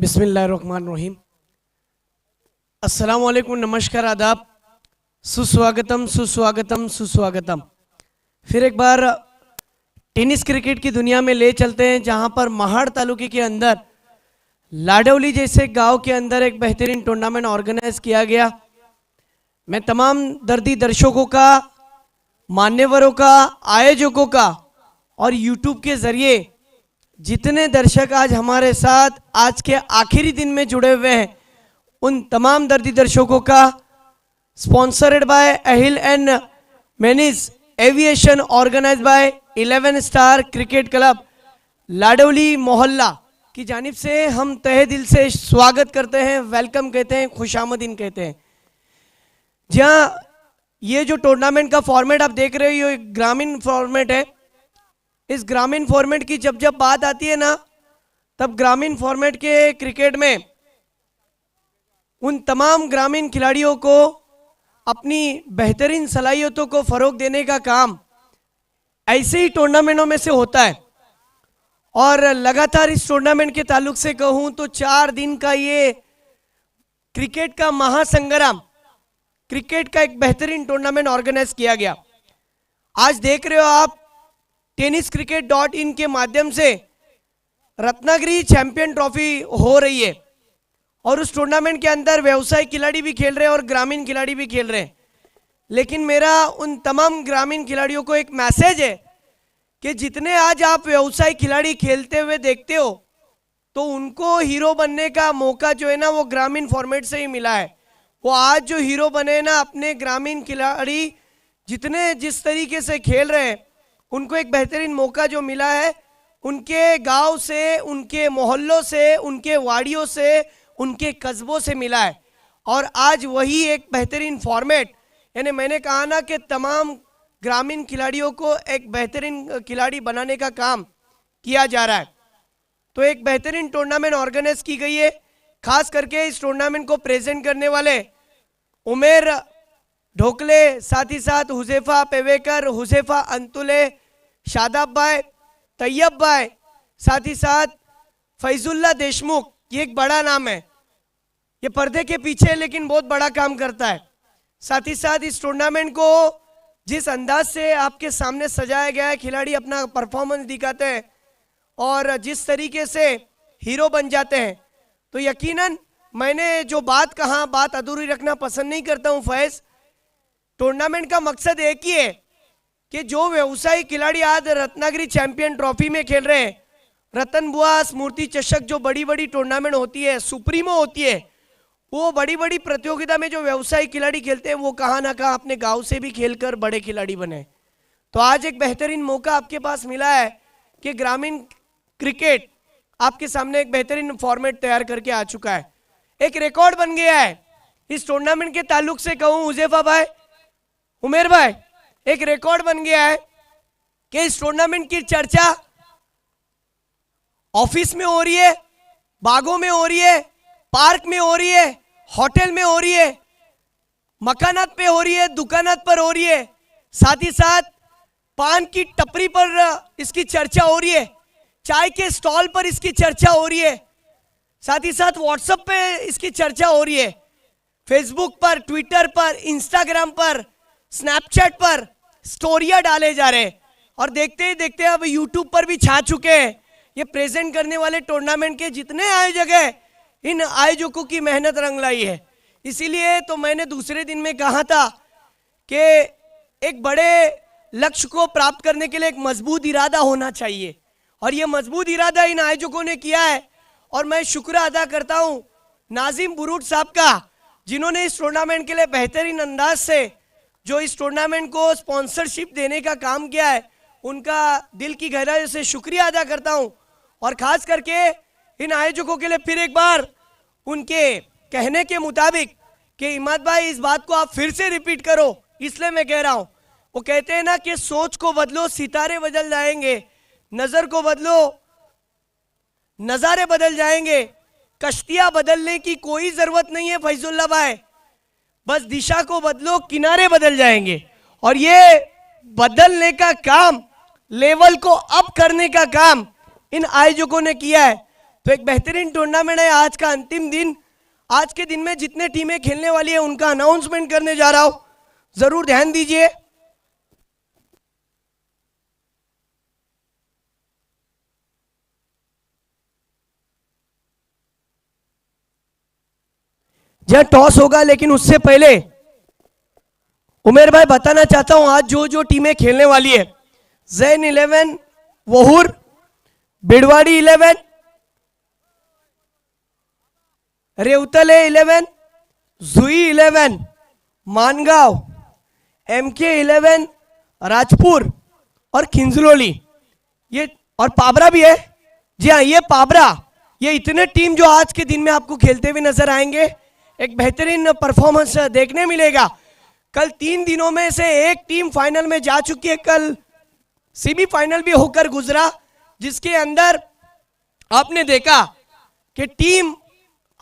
बिस्मिल्लाहिर्रहमानिर्रहीम। अस्सलाम वालेकुम, नमस्कार, आदाब, सुस्वागतम सुस्वागतम सुस्वागतम। फिर एक बार टेनिस क्रिकेट की दुनिया में ले चलते हैं, जहां पर महाड़ तालुके के अंदर लाडवली जैसे गांव के अंदर एक बेहतरीन टूर्नामेंट ऑर्गेनाइज किया गया। मैं तमाम दर्दी दर्शकों का, मान्यवरों का, आयोजकों का और यूट्यूब के ज़रिए जितने दर्शक आज हमारे साथ आज के आखिरी दिन में जुड़े हुए हैं, उन तमाम दर्दी दर्शकों का स्पॉन्सर्ड बाय अहिल एंड मैनिज aviation, organise by 11 star cricket club Ladwali मोहल्ला की जानिब से हम तहे दिल से स्वागत करते हैं, वेलकम कहते हैं, खुशामदीन कहते हैं। जहाँ ये जो टूर्नामेंट का फॉर्मेट आप देख रहे हो, ये एक ग्रामीण फॉर्मेट है। इस ग्रामीण फॉर्मेट की जब जब बात आती है ना, तब ग्रामीण फॉर्मेट के क्रिकेट में उन तमाम ग्रामीण खिलाड़ियों को अपनी बेहतरीन सलाहियतों को फरोग देने का काम ऐसे ही टूर्नामेंटों में से होता है। और लगातार इस टूर्नामेंट के ताल्लुक से कहूं तो 4 दिन का ये क्रिकेट का महासंग्राम, क्रिकेट का एक बेहतरीन टूर्नामेंट ऑर्गेनाइज किया गया। आज देख रहे हो आप tenniscricket.in के माध्यम से रत्नागिरी चैंपियन ट्रॉफी हो रही है और उस टूर्नामेंट के अंदर व्यवसायिक खिलाड़ी भी खेल रहे हैं और ग्रामीण खिलाड़ी भी खेल रहे हैं। लेकिन मेरा उन तमाम ग्रामीण खिलाड़ियों को एक मैसेज है कि जितने आज आप व्यवसायिक खिलाड़ी खेलते हुए देखते हो, तो उनको हीरो बनने का मौका जो है ना, वो ग्रामीण फॉर्मेट से ही मिला है। वो आज जो हीरो बने ना, अपने ग्रामीण खिलाड़ी जितने जिस तरीके से खेल रहे हैं, उनको एक बेहतरीन मौका जो मिला है, उनके गांव से, उनके मोहल्लों से, उनके वाड़ियों से, उनके कस्बों से मिला है। और आज वही एक बेहतरीन फॉर्मेट, यानी मैंने कहा ना कि तमाम ग्रामीण खिलाड़ियों को एक बेहतरीन खिलाड़ी बनाने का काम किया जा रहा है। तो एक बेहतरीन टूर्नामेंट ऑर्गेनाइज की गई है। खास करके इस टूर्नामेंट को प्रेजेंट करने वाले उमेर ढोकले, साथ ही साथ हुजैफा पेवेकर, हुजैफा अंतुले, शादाब भाई, तैयब भाई, साथ ही साथ फैजुल्ला देशमुख, ये एक बड़ा नाम है, ये पर्दे के पीछे लेकिन बहुत बड़ा काम करता है। साथ ही साथ इस टूर्नामेंट को जिस अंदाज से आपके सामने सजाया गया है, खिलाड़ी अपना परफॉर्मेंस दिखाते हैं और जिस तरीके से हीरो बन जाते हैं, तो यकीनन मैंने जो बात कहा, बात अधूरी रखना पसंद नहीं करता हूं फैज। टूर्नामेंट का मकसद एक ही है कि जो व्यवसायिक खिलाड़ी आज रत्नागिरी चैंपियन ट्रॉफी में खेल रहे हैं, रतन बुआ स्मृति चषक, जो बड़ी बड़ी टूर्नामेंट होती है, सुप्रीमो होती है, वो बड़ी बड़ी प्रतियोगिता में जो व्यवसायिक खिलाड़ी खेलते हैं, वो कहाँ ना कहाँ अपने गांव से भी खेलकर बड़े खिलाड़ी बने। तो आज एक बेहतरीन मौका आपके पास मिला है कि ग्रामीण क्रिकेट आपके सामने एक बेहतरीन फॉर्मेट तैयार करके आ चुका है। एक रिकॉर्ड बन गया है इस टूर्नामेंट के ताल्लुक से कहूँ, हुजैफा भाई, उमेर भाई, एक रिकॉर्ड बन गया है कि इस टूर्नामेंट की चर्चा ऑफिस में हो रही है, बागों में हो रही है, पार्क में हो रही है, होटल में हो रही है, मकानात पे हो रही है, दुकानात पर हो रही है, साथ ही साथ पान की टपरी पर इसकी चर्चा हो रही है, चाय के स्टॉल पर इसकी चर्चा हो रही है, साथ ही साथ व्हाट्सएप पे इसकी चर्चा हो रही है, फेसबुक पर, ट्विटर पर, इंस्टाग्राम पर, स्नैपचैट पर स्टोरियां डाले जा रहे हैं और देखते ही देखते अब यूट्यूब पर भी छा चुके हैं। ये प्रेजेंट करने वाले टूर्नामेंट के जितने आयोजक हैं, इन आयोजकों की मेहनत रंग लाई है। इसीलिए तो मैंने दूसरे दिन में कहा था कि एक बड़े लक्ष्य को प्राप्त करने के लिए एक मजबूत इरादा होना चाहिए, और ये मजबूत इरादा इन आयोजकों ने किया है। और मैं शुक्र अदा करता हूँ नाजिम बुरूट साहब का, जिन्होंने इस टूर्नामेंट के लिए बेहतरीन अंदाज से जो इस टूर्नामेंट को स्पॉन्सरशिप देने का काम किया है, उनका दिल की गहराई से शुक्रिया अदा करता हूं। और खास करके इन आयोजकों के लिए फिर एक बार उनके कहने के मुताबिक कि इमाद भाई, इस बात को आप फिर से रिपीट करो, इसलिए मैं कह रहा हूं। वो कहते हैं ना कि सोच को बदलो, सितारे बदल जाएंगे, नजर को बदलो, नजारे बदल जाएंगे, कश्तियां बदलने की कोई जरूरत नहीं है फैजुल्ला भाई, बस दिशा को बदलो, किनारे बदल जाएंगे। और ये बदलने का काम, लेवल को अप करने का काम इन आयोजकों ने किया है। तो एक बेहतरीन टूर्नामेंट है, आज का अंतिम दिन। आज के दिन में जितने टीमें खेलने वाली है उनका अनाउंसमेंट करने जा रहा हूं, जरूर ध्यान दीजिए। जब टॉस होगा, लेकिन उससे पहले उमेर भाई बताना चाहता हूं आज जो जो टीमें खेलने वाली है। जैन 11 वहूर, बिड़वाड़ी 11, रेवतले 11, जुई 11, मानगांव, एमके 11, राजपुर और खिंजलोली, ये और पाबरा भी है। जी हाँ, ये पाबरा, ये इतने टीम जो आज के दिन में आपको खेलते हुए नजर आएंगे। एक बेहतरीन परफॉर्मेंस देखने मिलेगा। कल 3 दिनों में से एक टीम फाइनल में जा चुकी है, कल सेमीफाइनल भी होकर गुजरा, जिसके अंदर आपने देखा कि टीम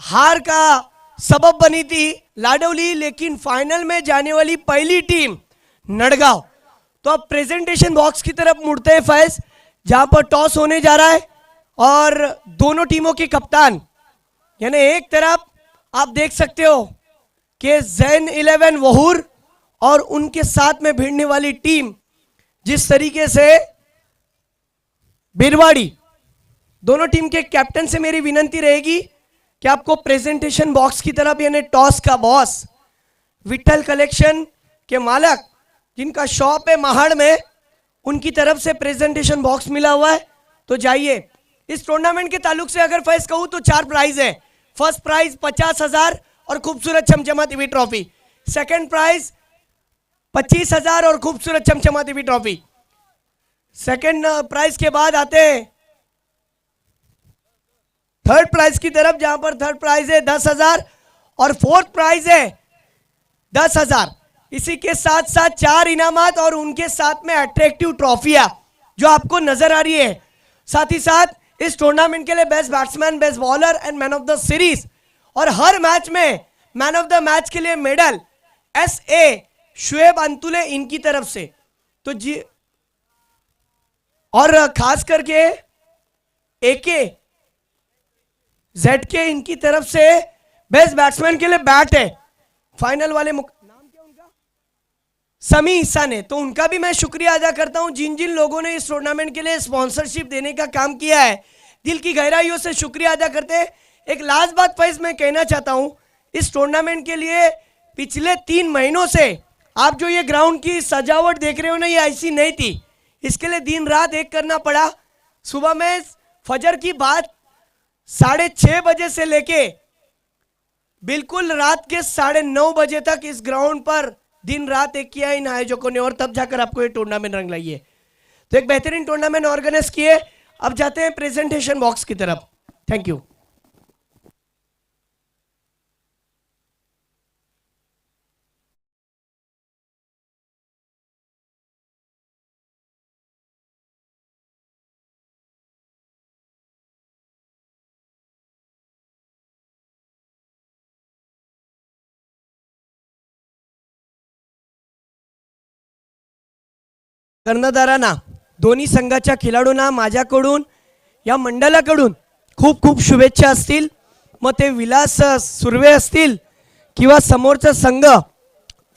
हार का सबब बनी थी लाडौली, लेकिन फाइनल में जाने वाली पहली टीम नड़गांव। तो अब प्रेजेंटेशन बॉक्स की तरफ मुड़ते हैं फैज, जहां पर टॉस होने जा रहा है और दोनों टीमों के कप्तान, यानी एक तरफ आप देख सकते हो कि जैन 11 वहूर और उनके साथ में भिड़ने वाली टीम जिस तरीके से बिरवाड़ी, दोनों टीम के कैप्टन से मेरी विनती रहेगी कि आपको प्रेजेंटेशन बॉक्स की तरफ, यानी टॉस का बॉस विठल कलेक्शन के मालक जिनका शॉप है महाड़ में, उनकी तरफ से प्रेजेंटेशन बॉक्स मिला हुआ है। तो जाइए, इस टूर्नामेंट के ताल्लुक से अगर फैस कहूं तो 4 प्राइज है। फर्स्ट प्राइज 50,000 और खूबसूरत चमचमा टीवी ट्रॉफी। सेकंड प्राइज 25,000 और खूबसूरत चमचमा टीवी ट्रॉफी। सेकंड प्राइज के बाद आते हैं थर्ड प्राइज की तरफ, जहां पर थर्ड प्राइज है 10,000 और फोर्थ प्राइज है 10,000। इसी के साथ साथ 4 इनामात और उनके साथ में अट्रैक्टिव ट्रॉफियां जो आपको नजर आ रही है। साथ ही साथ इस टूर्नामेंट के लिए best batsman, best bowler and man of the series, और हर मैच में मैन ऑफ द मैच के लिए मेडल SA शुएब अंतुले इनकी तरफ से। तो जी, और खास करके AK ZK इनकी तरफ से बेस्ट बैट्समैन के लिए बैट है। फाइनल वाले नाम क्या उनका, समी ईसा ने, तो उनका भी मैं शुक्रिया अदा करता हूं। जिन जिन लोगों ने इस टूर्नामेंट के लिए स्पॉन्सरशिप देने का काम किया है, दिल की गहराइयों से शुक्रिया अदा करते हैं। एक लास्ट बात फैज मैं कहना चाहता हूं, इस टूर्नामेंट के लिए पिछले 3 महीनों से आप जो ये ग्राउंड की सजावट देख रहे हो ना, ये ऐसी नहीं थी। इसके लिए दिन रात एक करना पड़ा। सुबह में फजर की बात 6:30 बजे से लेके बिल्कुल रात के 9:30 बजे तक इस ग्राउंड पर दिन रात एक किया इन आयोजकों ने, और तब जाकर आपको ये टूर्नामेंट रंग लाई है। तो एक बेहतरीन टूर्नामेंट ऑर्गेनाइज किए। अब जाते हैं प्रेजेंटेशन बॉक्स की तरफ। Thank you. कर्णधारांना, दोन्ही संघाच्या खेळाडूंना माझ्याकडून, या मंडळाकडून खूप खूप शुभेच्छा असतील। मग ते विलास सुर्वे असतील किंवा समोरचा संघ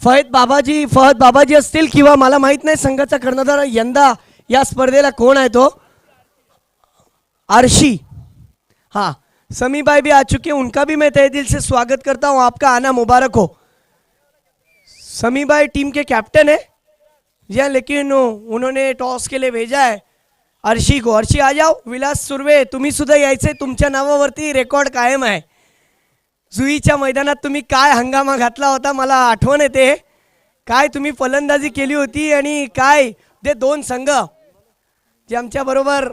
फहद बाबाजी असतील, किंवा मला माहित नाही संघाचा कर्णधार यंदा या स्पर्धेला कोण आहे, तो आरशी, हाँ समी भाई भी आ चुके हैं, उनका भी मैं तहे दिल से स्वागत करता हूं। आपका आना मुबारक हो। समी भाई टीम के कैप्टन है या, लेकिन उन्होंने टॉस के लिए भेजा है अर्शी को। अर्शी आ जाओ। विलास सुर्वे तुम्ही सुद्धा यायचे, तुमच्या नावावरती रेकॉर्ड कायम आहे। जुईच्या मैदानात तुम्ही काय हंगामा घातला होता, मला आठवण येते। काय तुम्ही फलंदाजी केली होती आणि काय ते 2 संघ जे आमच्या बरोबर,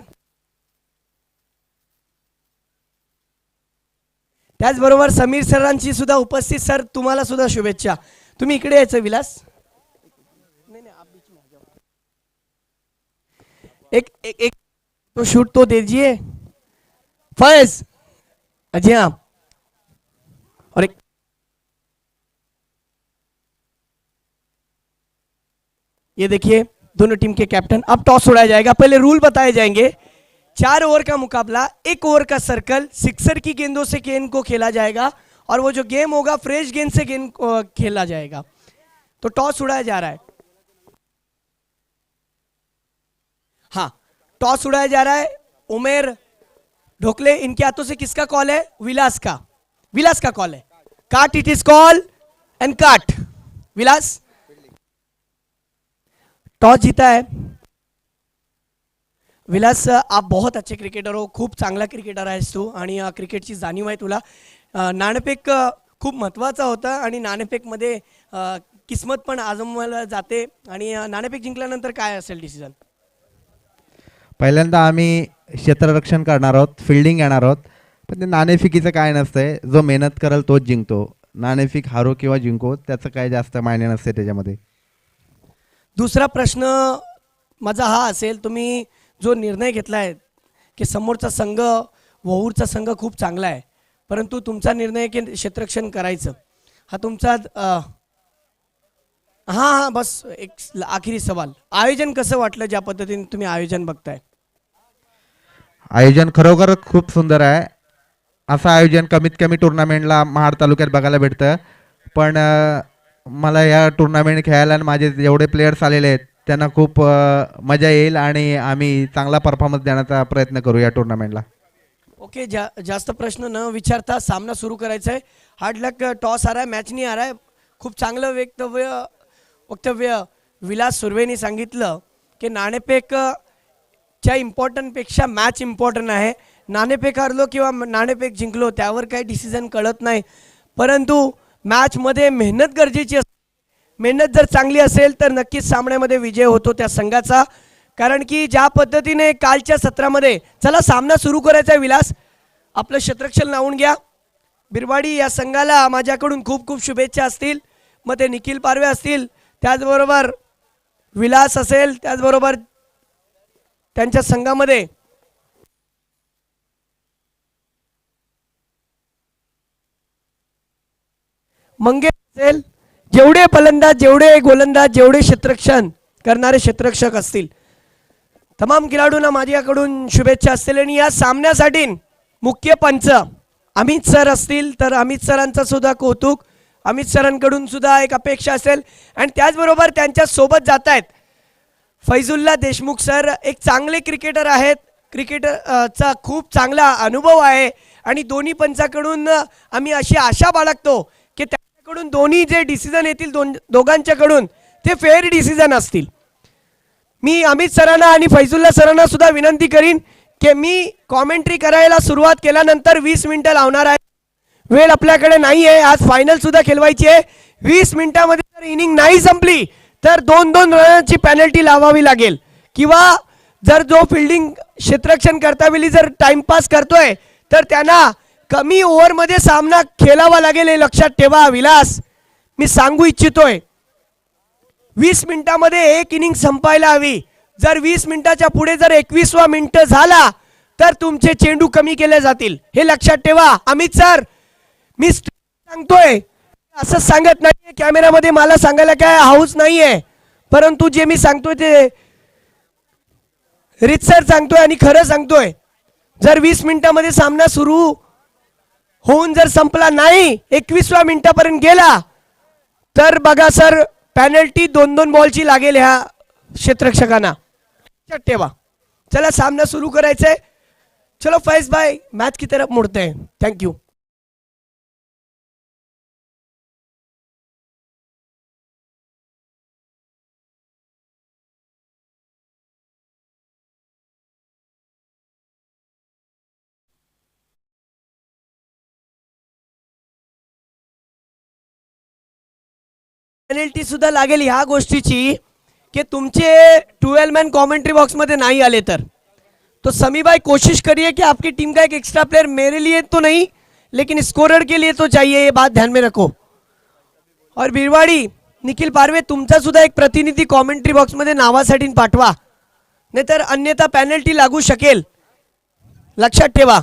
त्याचबरोबर समीर सरांची सुद्धा उपस्थित। सर तुम्हाला सुद्धा शुभेच्छा। तुम्ही इकडे यायचं विलास। एक तो शूट तो दीजिए फैज। जी हाँ, और एक ये देखिए दोनों टीम के कैप्टन। अब टॉस उड़ाया जाएगा। पहले रूल बताए जाएंगे। 4 ओवर का मुकाबला, 1 ओवर का सर्कल, सिक्सर की गेंदों से गेंद को खेला जाएगा और वो जो गेम होगा फ्रेश गेंद से गेंद को खेला जाएगा। तो टॉस उड़ाया जा रहा है। हाँ, टॉस उड़ाया जा रहा है। उमेर ढोकले, इनके हाथों से किसका कॉल है? विलास का। विलास का कॉल है। काट, इट इज कॉल एंड काट। विलास टॉस जीता है। विलास, आप बहुत अच्छे क्रिकेटर हो, खूप चांगला क्रिकेटर आहेस तू आणि क्रिकेटची जाणीव आहे तुला। नाणेफेक खूप महत्त्वाचा होता आणि नाणेफेकमध्ये किस्मत पण आजमावला जाते आणि नाणेफेक जिंकल्यानंतर काय असेल डिसिजन? पहिल्यांदा आम्ही क्षेत्ररक्षण करणार आहोत, फिल्डिंग येणार आहोत. पण ते नाणेफिकीचं काय नसतंय, जो मेहनत करेल तोच जिंकतो. नाणेफिक हारो किंवा जिंको त्याचं काही जास्त मायने नसते त्याच्यामध्ये. दुसरा प्रश्न माझा हा असेल, तुम्ही जो निर्णय घेतला आहे की समोरचा संघ, वहूरचा संघ खूप चांगला आहे, परंतु तुमचा निर्णय की क्षेत्ररक्षण करायचं, हा तुमचा हां हां बस एक आखरी सवाल, आयोजन कसं वाटलं ज्या पद्धतीने तुम्ही आयोजन बघताय? आयोजन खरोखर खूप सुंदर आहे. असं आयोजन कमीत कमी टुर्नामेंटला महाड तालुक्यात बघायला भेटतं. पण मला या टुर्नामेंट खेळायला आणि माझे जेवढे प्लेयर्स आलेले आहेत त्यांना खूप मजा येईल आणि आम्ही चांगला परफॉर्मन्स देण्याचा प्रयत्न करू या टुर्नामेंटला. ओके, जास्त प्रश्न न विचारता सामना सुरू करायचा आहे. हार्ड लक, टॉस आ रहा है, मॅच नाही आ रहा है. खूप चांगलं वक्तव्य विलास सुर्वेनी सांगितलं की नाणेफेकच्या इम्पॉर्टंटपेक्षा मॅच इम्पॉर्टंट आहे. नाणेफेक हारलो किंवा नाणेफेक जिंकलो त्यावर काही डिसिजन कळत नाही, परंतु मॅचमध्ये मेहनत गरजेची असते. मेहनत जर चांगली असेल तर नक्कीच सामन्यामध्ये विजय होतो त्या संघाचा. कारण की ज्या पद्धतीने कालच्या सत्रामध्ये, चला सामना सुरू करायचा आहे. विलास, आपलं क्षेत्ररक्षण लावून घ्या. बिरवाडी या संघाला माझ्याकडून खूप खूप शुभेच्छा असतील. मग ते निखिल पारवे असतील, त्याचबरोबर विलास असेल, त्याचबरोबर त्यांच्या संघामध्ये मंगेश असेल, जेवढे फलंदाज, जेवढे गोलंदाज, जेवढे क्षेत्ररक्षण करणारे क्षेत्ररक्षक असतील, तमाम खेळाडूंना माझ्याकडून शुभेच्छा असतील. आणि या सामन्यासाठी मुख्य पंच अमित सर असतील, तर अमित सरांचं सुद्धा कौतुक, अमित सरांकडून सुद्धा एक अपेक्षा असेल. आणि त्याचबरोबर त्यांच्या सोबत जात आहेत फैजुल्ला देशमुख सर, एक चांगले क्रिकेटर आहेत, क्रिकेटरचा खूप चांगला अनुभव आहे आणि दोन्ही पंचाकडून आम्ही अशी आशा बाळगतो की त्यांच्याकडून दोन्ही जे डिसिजन येतील दोघांच्याकडून ते फेअर डिसिजन असतील. मी अमित सरांना आणि फैजुल्ला सरांना सुद्धा विनंती करीन की मी कॉमेंट्री करायला सुरुवात केल्यानंतर 20 मिनिटं लावणार आहे. वेळ आपल्याकडे नाही आहे, आज फायनल सुद्धा खेळवायची आहे. 20 मिनिटांमध्ये जर इनिंग नाही संपली तर 2-2 रनांची पेनल्टी लावावी लागेल, किंवा जर जो फिल्डिंग क्षेत्ररक्षण करतावेळी जर टाइमपास करतोय तर त्यांना कमी ओव्हरमध्ये सामना खेळावा लागेल, हे लक्षात ठेवा. विलास, मी सांगू इच्छितोय 20 मिनिटांमध्ये एक इनिंग संपायला हवी. जर 20 मिनिटाच्या पुढे जर 21वा मिनिट झाला तर तुमचे चेंडू कमी केले जातील, हे लक्षात ठेवा. अमित सर, मी सांगतोय, असं सांगत नाहीये कॅमेरामध्ये, मला सांगायला काय हाऊस नाहीये, परंतु जे मी सांगतोय ते रितसर सांगतोय आणि खरं सांगतोय. जर 20 मिनिटांमध्ये सामना सुरू होऊन जर संपला नाही, 21व्या मिनिटापर्यंत गेला, तर बघा सर, पेनल्टी 2-2 बॉलची लागेल ह्या क्षेत्ररक्षकांना, लक्षात ठेवा. चला सामना सुरू करायचा है. चलो फैज भाई, मैच की तरफ मुड़ते हैं. Thank you. पेनल्टी सुद्धा लागेल ह्या गोष्टीची कि तुमचे 12 मैन कमेंट्री बॉक्स में नहीं आले तो समी भाई कोशिश करिए कि आपकी टीम का एक एक्स्ट्रा प्लेयर, मेरे लिए तो नहीं लेकिन स्कोरर के लिए तो चाहिए, ये बात ध्यान में रखो. और बिरवाड़ी, निखिल पारवे, तुमचा सुद्धा एक प्रतिनिधी कमेंट्री बॉक्स मध्ये नावासाठी पाठवा, नाहीतर अन्यथा पेनल्टी लागू शकेल, लक्षात ठेवा.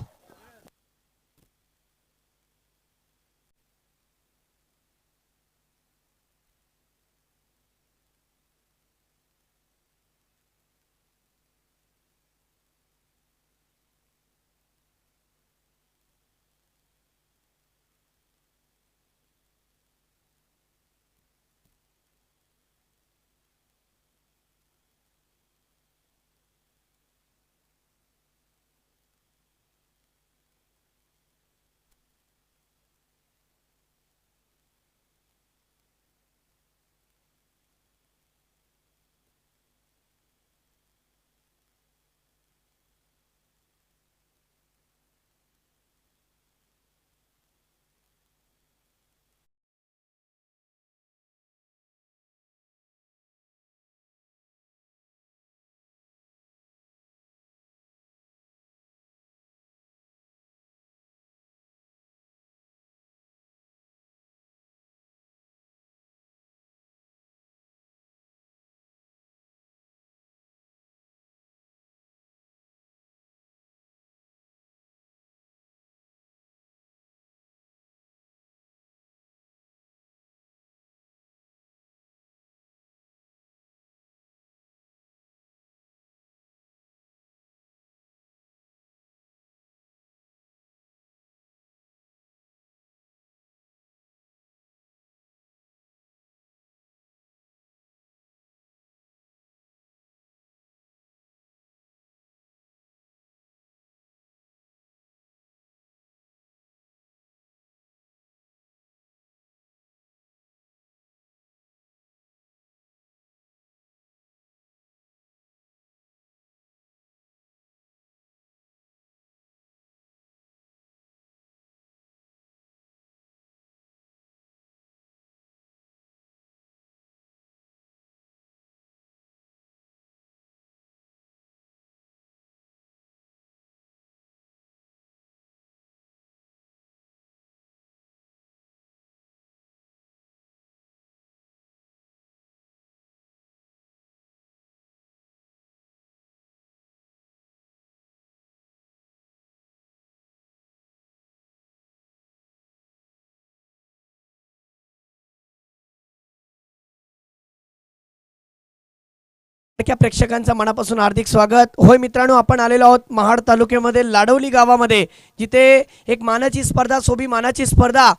त्या प्रेक्षकांचं मनापासून हार्दिक स्वागत. होय मित्रांनो, आपण आलेलो आहोत महाड तालुक्यामध्ये लाडवली गावामध्ये, जिथे एक मानाची स्पर्धा, सोबी मानाची स्पर्धा,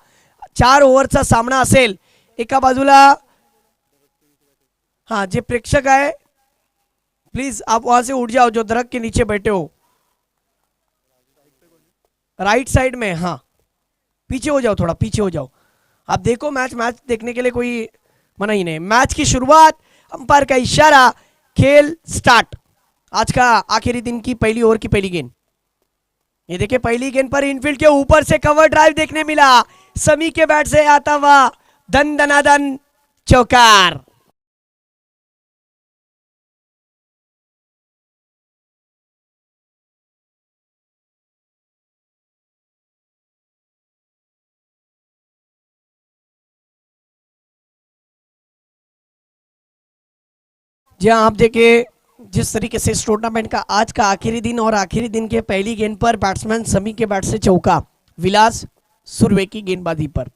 4 ओव्हरचा सामना असेल. एका बाजूला हाँ जे प्रेक्षक है प्लीज आप वहां से उठ जाओ जो दरख्त के नीचे बैठे हो, राइट साइड में. हाँ पीछे हो जाओ, थोड़ा पीछे हो जाओ. आप देखो मैच देखने के लिए कोई मना ही नहीं. मैच की शुरुआत, अंपायर का इशारा, खेल स्टार्ट. आज का आखिरी दिन की पहली ओवर की पहली गेंद. ये देखिए पहली गेंद पर इनफील्ड के ऊपर से कवर ड्राइव देखने मिला. समी के बैट से आता हुआ दन दनादन चौकार. जी हाँ, आप देखिए जिस तरीके से इस टूर्नामेंट का आज का आखिरी दिन और आखिरी दिन के पहली गेंद पर बैट्समैन समी के बैट से चौका, विलास सुरवे की गेंदबाजी पर.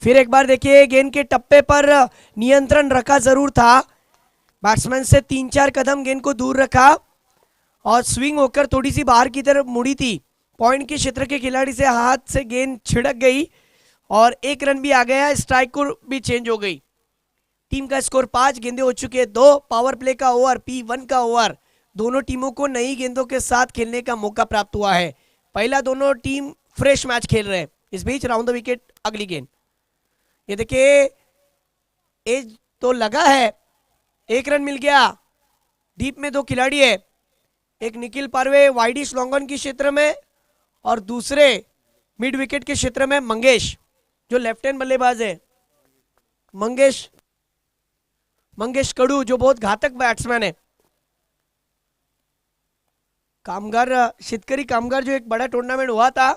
फिर एक बार देखिए गेंद के टप्पे पर नियंत्रण रखा जरूर था, बैट्समैन से 3-4 कदम गेंद को दूर रखा और स्विंग होकर थोड़ी सी बाहर की तरफ मुड़ी थी. पॉइंट के क्षेत्र के खिलाड़ी से हाथ से गेंद छिड़क गई और 1 रन भी आ गया. स्ट्राइक को भी चेंज हो गई. टीम का स्कोर 5, गेंदें हो चुकी है 2. पावर प्ले का ओवर, P1 का ओवर. दोनों टीमों को नई गेंदों के साथ खेलने का मौका प्राप्त हुआ है. पहला दोनों टीम फ्रेश मैच खेल रहे हैं. इस बीच राउंड द विकेट अगली गेंद. ये देखिए एज तो लगा है, 1 रन मिल गया. डीप में 2 खिलाड़ी है, एक निखिल पारवे वाइडिश लॉन्ग ऑन के क्षेत्र में और दूसरे मिड विकेट के क्षेत्र में मंगेश जो लेफ्ट हैंड बल्लेबाज है. मंगेश कड़ू जो बहुत घातक बैट्समैन है. कामगार शेतकरी कामगार जो एक बड़ा टूर्नामेंट हुआ था,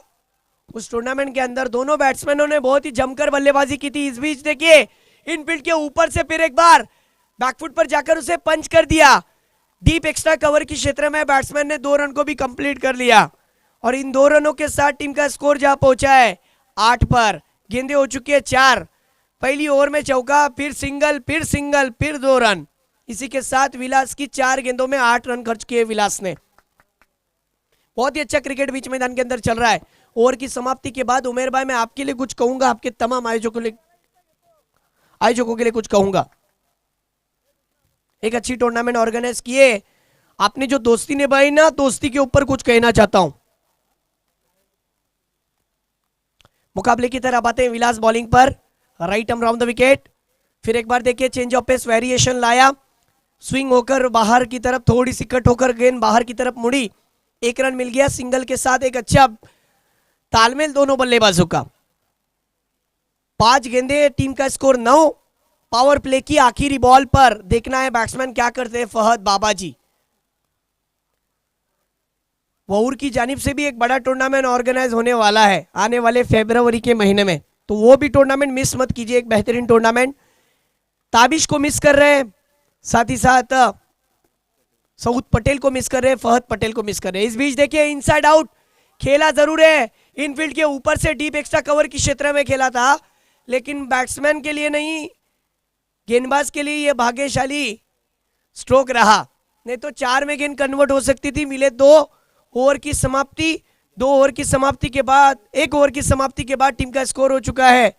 उस टूर्नामेंट के अंदर दोनों बैट्समैनों ने बहुत ही जमकर बल्लेबाजी की थी. इस बीच देखिए इनफील्ड के ऊपर से फिर एक बार बैकफुट पर जाकर उसे पंच कर दिया. डीप एक्स्ट्रा कवर के क्षेत्र में बैट्समैन ने 2 रन को भी कंप्लीट कर लिया और इन 2 रनों के साथ टीम का स्कोर जहां पहुंचा है 8 पर. गेंदें हो चुकी है 4. पहली ओवर में चौका, फिर सिंगल, फिर 2 रन. इसी के साथ विलास की 4 गेंदों में 8 रन खर्च किए विलास ने. बहुत ही अच्छा क्रिकेट बीच मैदान के अंदर चल रहा है. ओवर की समाप्ति के बाद उमेर भाई मैं आपके लिए कुछ कहूंगा, आपके तमाम आयोजकों के लिए कुछ कहूंगा. एक अच्छी टूर्नामेंट ऑर्गेनाइज किए आपने, जो दोस्ती निभाई ना, दोस्ती के ऊपर कुछ कहना चाहता हूं. मुकाबले की तरफ आते हैं. विलास बॉलिंग पर, right arm round the wicket. फिर एक बार देखिए चेंज ऑफ पेस वेरिएशन लाया, स्विंग होकर बाहर की तरफ, थोड़ी सी कट होकर गेंद बाहर की तरफ मुड़ी. 1 रन मिल गया. सिंगल के साथ एक अच्छा तालमेल दोनों बल्लेबाजों का. 5 गेंदें, टीम का स्कोर 9. पावर प्ले की आखिरी बॉल पर देखना है बैट्समैन क्या करते हैं. फहद बाबाजी वहूर की जानिब से भी एक बड़ा टूर्नामेंट ऑर्गेनाइज होने वाला है आने वाले फरवरी के महीने में, तो वो भी टूर्नामेंट मिस मत कीजिए. एक बेहतरीन टूर्नामेंट. ताबिश को मिस कर रहे हैं, साथ ही साथ सऊद पटेल को मिस कर रहे हैं, फहद पटेल को मिस कर रहे हैं. इस बीच देखिए इनसाइड आउट खेला जरूर है. इनफील्ड के ऊपर से डीप एक्स्ट्रा कवर की क्षेत्र में खेला था, लेकिन बैट्समैन के लिए नहीं, गेंदबाज के लिए यह भाग्यशाली स्ट्रोक रहा. नहीं तो 4 में गेंद कन्वर्ट हो सकती थी. मिले 2 ओवर की समाप्ति. 2 ओवर की समाप्ति के बाद, 1 ओवर की समाप्ति के बाद टीम का स्कोर हो चुका है,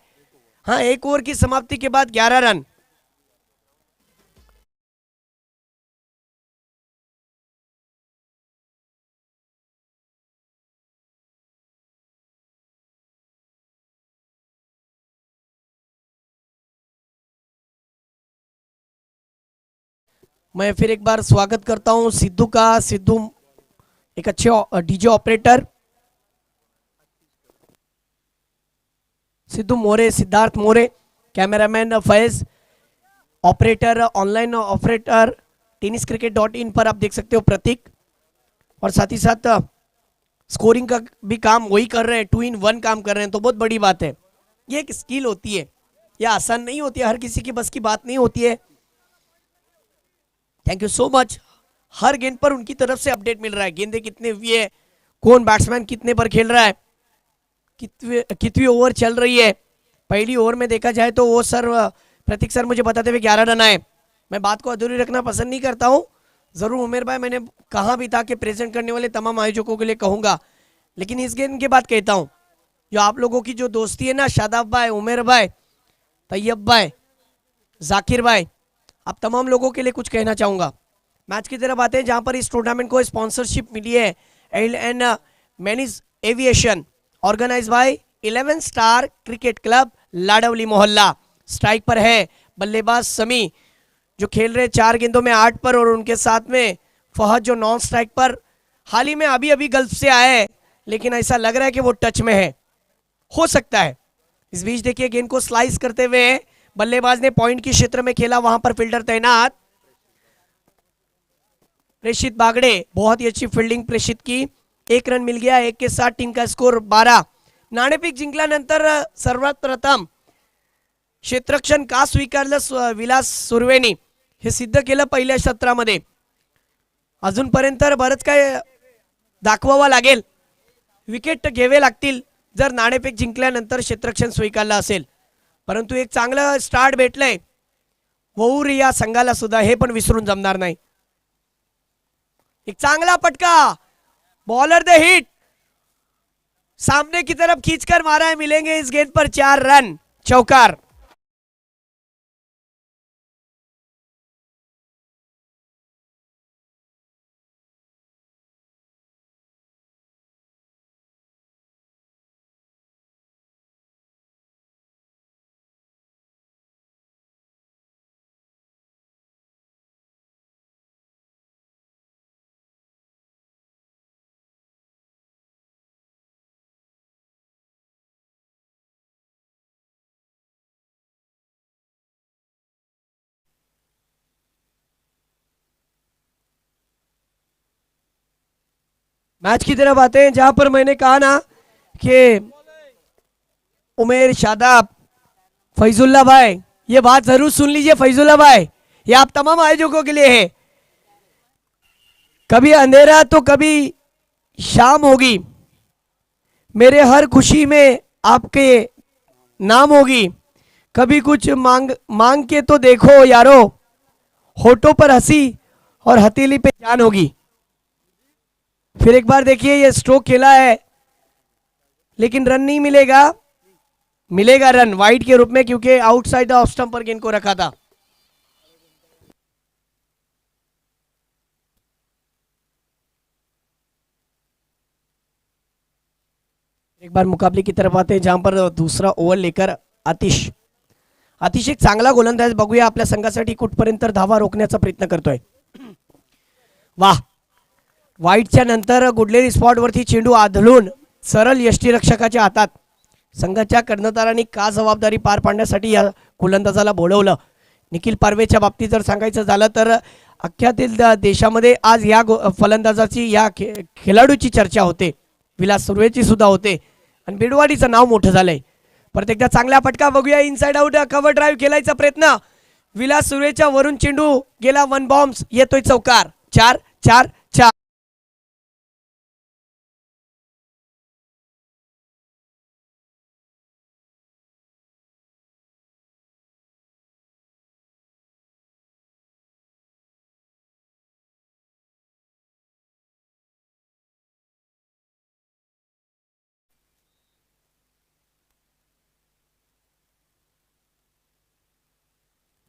हाँ 1 ओवर की समाप्ति के बाद 11 रन. मैं फिर एक बार स्वागत करता हूं सिद्धू का. सिद्धू एक अच्छे DJ operator, Sidhu More, Siddharth More, cameraman Faiz, operator, online operator tenniscricket.in पर आप देख सकते हो प्रतीक. और साथ ही साथ स्कोरिंग का भी काम वही कर रहे हैं, 2 in 1 काम कर रहे हैं, तो बहुत बड़ी बात है. ये एक स्किल होती है, यह आसान नहीं होती है, हर किसी की बस की बात नहीं होती है. Thank you so much. हर गेंद पर उनकी तरफ से अपडेट मिल रहा है, गेंदें कितने हुई है, कौन बैट्समैन कितने पर खेल रहा है, कितनी ओवर चल रही है. पहली ओवर में देखा जाए तो वो सर प्रतीक सर मुझे बताते हुए 11 रन आए. मैं बात को अधूरी रखना पसंद नहीं करता हूँ। ज़रूर उमेर भाई मैंने कहा भी था कि प्रेजेंट करने वाले तमाम आयोजकों के लिए कहूँगा, लेकिन इस गेम के बाद कहता हूँ, जो आप लोगों की जो दोस्ती है ना, शादाब भाई, उमेर भाई, तैयब भाई, जाकिर भाई, आप तमाम लोगों के लिए कुछ कहना चाहूँगा। मैच की तरफ आते हैं जहाँ पर इस टूर्नामेंट को स्पॉन्सरशिप मिली है एल एन मैनिज aviation, organise by 11 star cricket club Ladwali मोहल्ला। स्ट्राइक पर है बल्लेबाज समी, जो खेल रहे 4 गेंदों में 8 पर, और उनके साथ में फहद जो नॉन स्ट्राइक पर हाल ही में अभी अभी गल्फ से आए हैं, लेकिन ऐसा लग रहा है कि वो टच में है, हो सकता है। इस बीच देखिए गेंद को स्लाइस करते हुए बल्लेबाज ने पॉइंट के क्षेत्र में खेला, वहां पर फील्डर तैनात प्रेषित बागड़े, बहुत ही अच्छी फील्डिंग प्रेषित की, 1 रन मिल गया, 1 के साथ टीम का स्कोर 12। नाणेफेक जिंकल्यानंतर सर्वात प्रथम क्षेत्ररक्षण का स्वीकारलं विलास सुर्वेनी, हे सिद्ध केलं पहिल्या सत्रामध्ये। अजूनपर्यंत बरंच काय दाखवावं लागेल, विकेट घ्यावे लागतील जर नाणेफेक जिंकल्यानंतर क्षेत्ररक्षण स्वीकारलं असेल, परंतु एक चांगलं स्टार्ट भेटलंय वौर या संघाला सुद्धा, हे पण विसरून जमणार नाही। एक चांगला पटका, बॉलर द हिट, सामने की तरफ खींचकर मारा है, मिलेंगे इस गेंद पर 4 रन, चौकार। मैच की तरफ आते हैं जहां पर मैंने कहा ना कि उमेर, शादाब, फैजुल्ला भाई, ये बात जरूर सुन लीजिए फैजुल्ला भाई, ये आप तमाम आयोजकों के लिए है। कभी अंधेरा तो कभी शाम होगी, मेरे हर खुशी में आपके नाम होगी, कभी कुछ मांग मांग के तो देखो यारो, होठों पर हंसी और हथेली पे जान होगी। फिर एक बार देखिए, ये स्ट्रोक खेला है लेकिन रन नहीं मिलेगा, मिलेगा रन वाइड के रूप में, क्योंकि आउटसाइड द ऑफ स्टंप पर गेंद को रखा था। एक बार मुकाबले की तरफ आते हैं जहां पर दूसरा ओव्हर लेकर आतिश, आतिश एक चांगला गोलंदाज, बघूया आपल्या संघासाठी कुठपर्यंत धावा रोखण्याचा प्रयत्न करतोय। वाह, वाईटच्या नंतर गुडलेरी स्पॉटवरती चेंडू आदळून सरळ यष्टीरक्षकाच्या हातात, संघाच्या कर्णधारांनी का जबाबदारी पार पाडण्यासाठी या गोलंदाजाला बोलवलं। निखिल पारवेच्या बाबतीत जर सांगायचं झालं तर अख्ख्यातील देशामध्ये आज या फलंदाजाची, या खेळाडूची चर्चा होते, विलास सुर्वेची सुद्धा होते, आणि बिडवाडीचं नाव मोठं झालंय। परत एकदा चांगला फटका, बघूया इनसाइड आउट कव्हर ड्राईव्ह खेळायचा प्रयत्न, विलास सुर्वेच्या वरून चेंडू गेला, 1 बॉम्ब्स, येतोय चौकार, 4-4-4।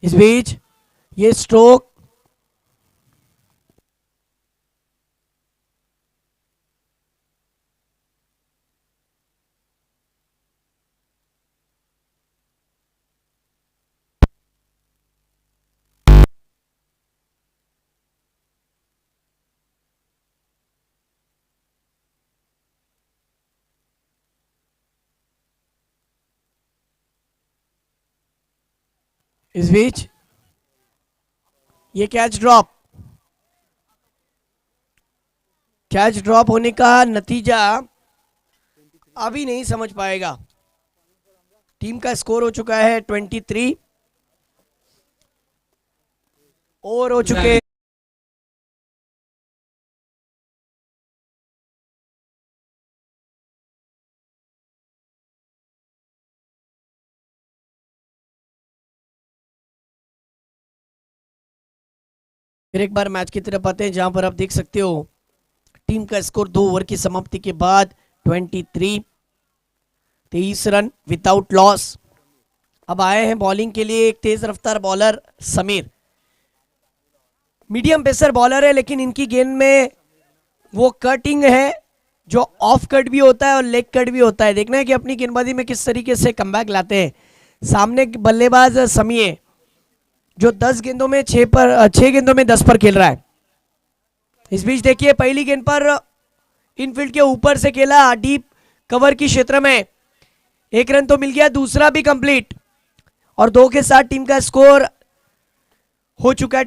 इस बीच ये स्ट्रोक इस बीच ये कैच ड्रॉप, कैच ड्रॉप होने का नतीजा अभी नहीं समझ पाएगा। टीम का स्कोर हो चुका है 23, ओवर हो चुके फिर एक बार मैच की तरफ आते हैं जहां पर आप देख सकते हो टीम का स्कोर 2 ओवर की समाप्ति के बाद 23 रन विदाउट लॉस। अब आए हैं बॉलिंग के लिए एक तेज रफ्तार bowler Sameer. Medium pacer bowler है लेकिन इनकी गेंद में वो कटिंग है जो ऑफ कट भी होता है और लेग कट भी होता है। देखना है कि अपनी गेंदबाजी में किस तरीके से कमबैक लाते हैं। सामने बल्लेबाज समीर जो 10 गेंदों में 6 गेंदों में 10 पर खेल रहा है। इस बीच देखिए पहली गेंद पर इनफील्ड के ऊपर से खेला डीप कवर की क्षेत्र में, 1 रन तो मिल गया, दूसरा भी कंप्लीट और 2 के साथ टीम का स्कोर हो चुका है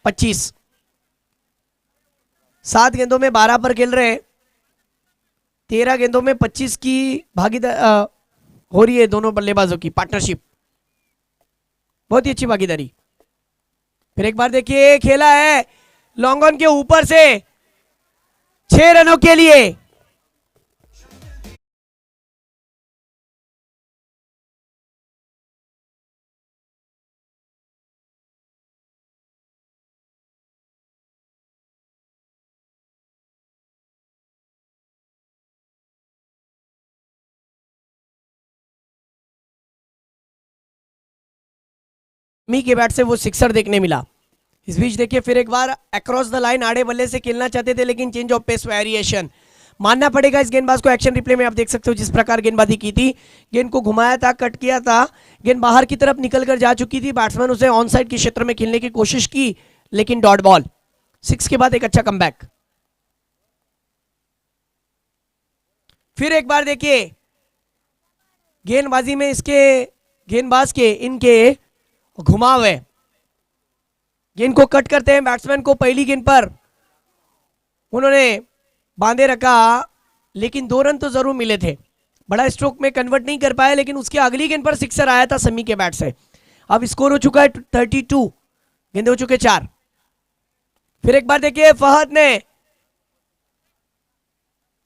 25। 7 गेंदों में 12 पर खेल रहे हैं, 13 गेंदों में 25 की भागीदारी हो रही है दोनों बल्लेबाजों की पार्टनरशिप। बहुत ही अच्छी भागीदारी। फिर एक बार देखिए खेला है लॉन्ग ऑन के ऊपर से 6 रनों के लिए। मी के बैट से वो सिक्सर देखने मिला। इस बीच देखिए फिर एक बार अक्रॉस द लाइन आड़े बल्ले से खेलना चाहते थे लेकिन चेंज ऑफ पेस वेरिएशन मानना पड़ेगा इस गेंदबाज को। एक्शन रिप्ले में आप देख सकते हो जिस प्रकार गेंदबाजी की थी, गेंद को घुमाया था, कट किया था, गेंद बाहर की तरफ निकल कर जा चुकी थी, बैट्समैन उसे ऑन साइड के क्षेत्र में खेलने की कोशिश की लेकिन डॉट बॉल। 6 के बाद एक अच्छा कमबैक। फिर एक बार देखिए गेंदबाजी में इसके गेंदबाज के इनके घुमाव है, गेंद को कट करते हैं बैट्समैन को। पहली गेंद पर उन्होंने बांधे रखा लेकिन 2 रन तो जरूर मिले थे, बड़ा स्ट्रोक में कन्वर्ट नहीं कर पाए लेकिन उसके अगली गेंद पर सिक्सर आया था समी के बैट से। अब स्कोर हो चुका है 32, गेंदे हो चुके 4। फिर एक बार देखिए फहद ने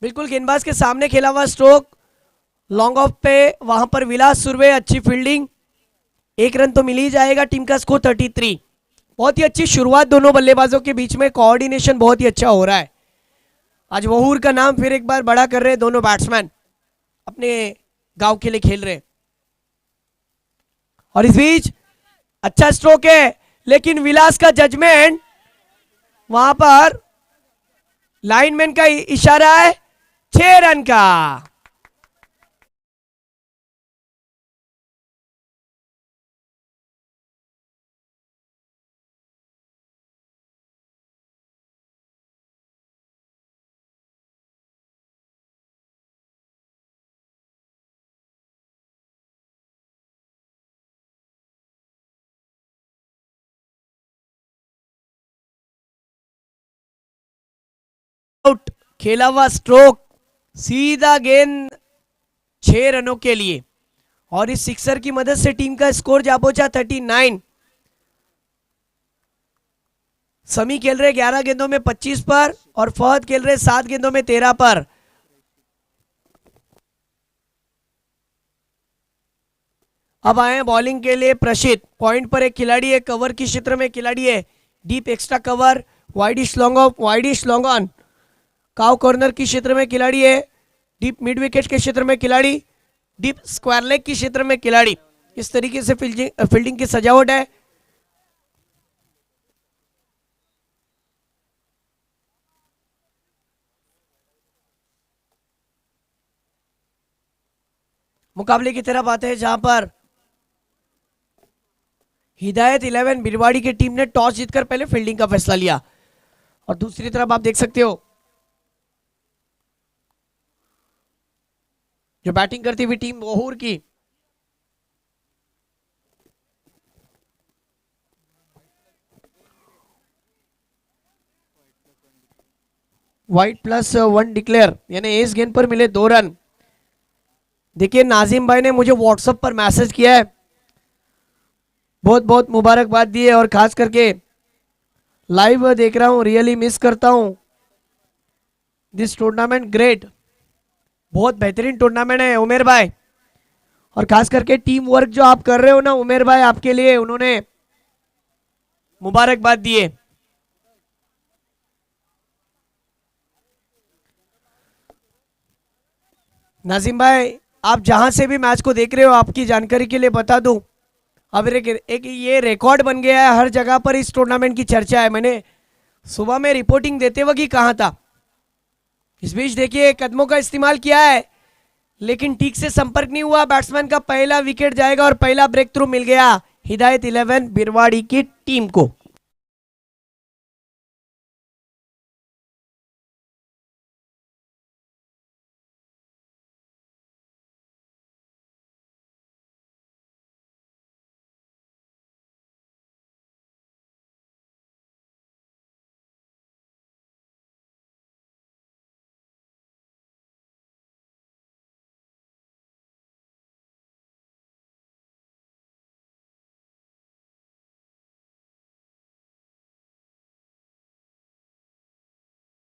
बिल्कुल गेंदबाज के सामने खेला हुआ स्ट्रोक, लॉन्ग ऑफ पे वहां पर विलास सुरवे, अच्छी फील्डिंग, 1 रन तो मिल ही जाएगा। टीम का स्कोर 33। बहुत ही अच्छी शुरुआत दोनों बल्लेबाजों के बीच में, कोऑर्डिनेशन बहुत ही अच्छा हो रहा है। आज वहूर का नाम फिर एक बार बड़ा कर रहे हैं दोनों बैट्समैन, अपने गांव के लिए खेल रहे हैं। और इस बीच अच्छा स्ट्रोक है लेकिन विलास का जजमेंट, वहां पर लाइनमैन का इशारा है 6 रन का। आउट खेला हुआ स्ट्रोक, सीधा गेंद 6 रनों के लिए और इस सिक्सर की मदद से टीम का स्कोर जा पहुंचा 39। समी खेल रहे 11 गेंदों में 25 पर और फहद खेल रहे 7 गेंदों में 13 पर। अब आए बॉलिंग के लिए प्रशित। पॉइंट पर एक खिलाड़ी है, कवर की क्षेत्र में खिलाड़ी है, deep extra cover, widish long off, widish long on, cow corner की क्षेत्र में खिलाड़ी है, डीप मिड विकेट के क्षेत्र में खिलाड़ी, डीप स्क्वायर लेग की क्षेत्र में खिलाड़ी। इस तरीके से फील्डिंग की सजावट है। मुकाबले की तरफ आते हैं जहां पर हिदायत 11 बिरवाड़ी की टीम ने टॉस जीतकर पहले फील्डिंग का फैसला लिया और दूसरी तरफ आप देख सकते हो जो बैटिंग करती हुई टीम वहूर की वाइट +1 डिक्लेयर, यानी इस गेंद पर मिले 2 रन। देखिए नाजिम भाई ने मुझे व्हाट्सएप पर मैसेज किया है, बहुत बहुत मुबारकबाद दी है और खास करके लाइव देख रहा हूं, रियली मिस करता हूं दिस टूर्नामेंट, ग्रेट, बहुत बेहतरीन टूर्नामेंट है उमेर भाई। और खास करके टीम वर्क जो आप कर रहे हो ना उमेर भाई, आपके लिए उन्होंने मुबारकबाद दी है। नाजिम भाई, आप जहां से भी मैच को देख रहे हो, आपकी जानकारी के लिए बता दूं, अब एक ये रिकॉर्ड बन गया है, हर जगह पर इस टूर्नामेंट की चर्चा है। मैंने सुबह में रिपोर्टिंग देते वक्त ही कहा था। इस बीच देखिए कदमों का इस्तेमाल किया है, लेकिन ठीक से संपर्क नहीं हुआ। बैट्समैन का पहला विकेट जाएगा और पहला ब्रेक थ्रू मिल गया हिदायत 11 बिरवाड़ी की टीम को।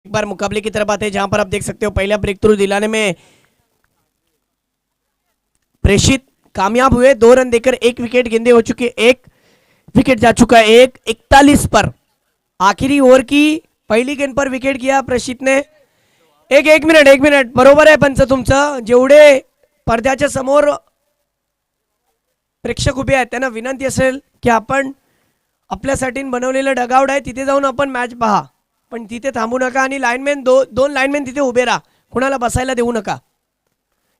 एक बार मुकाबले की तरफ आते हैं, जहां पर आप देख सकते हो पहला ब्रेक थ्रू दिलाने में प्रेषित कामयाब हुए। 2 रन देकर 1 विकेट गेंदे हो चुके, 1 विकेट जा चुका है। 41 पर आखिरी ओव्हर की पहिली गेंद पर विकेट किया प्रेषितने। एक मिनिट बरोबर आहे पंच तुमचं। जेवढे पडद्याच्या समोर प्रेक्षक उभे आहेत त्यांना विनंती असेल की आपण आपल्यासाठी बनवलेलं डगआउट आहे तिथे जाऊन आपण मॅच पहा, पण तिथे थांबू नका आणि लाइनमैन दोन लाइनमैन तिथे उभे राहा, कुणाला बसायला देऊ नका।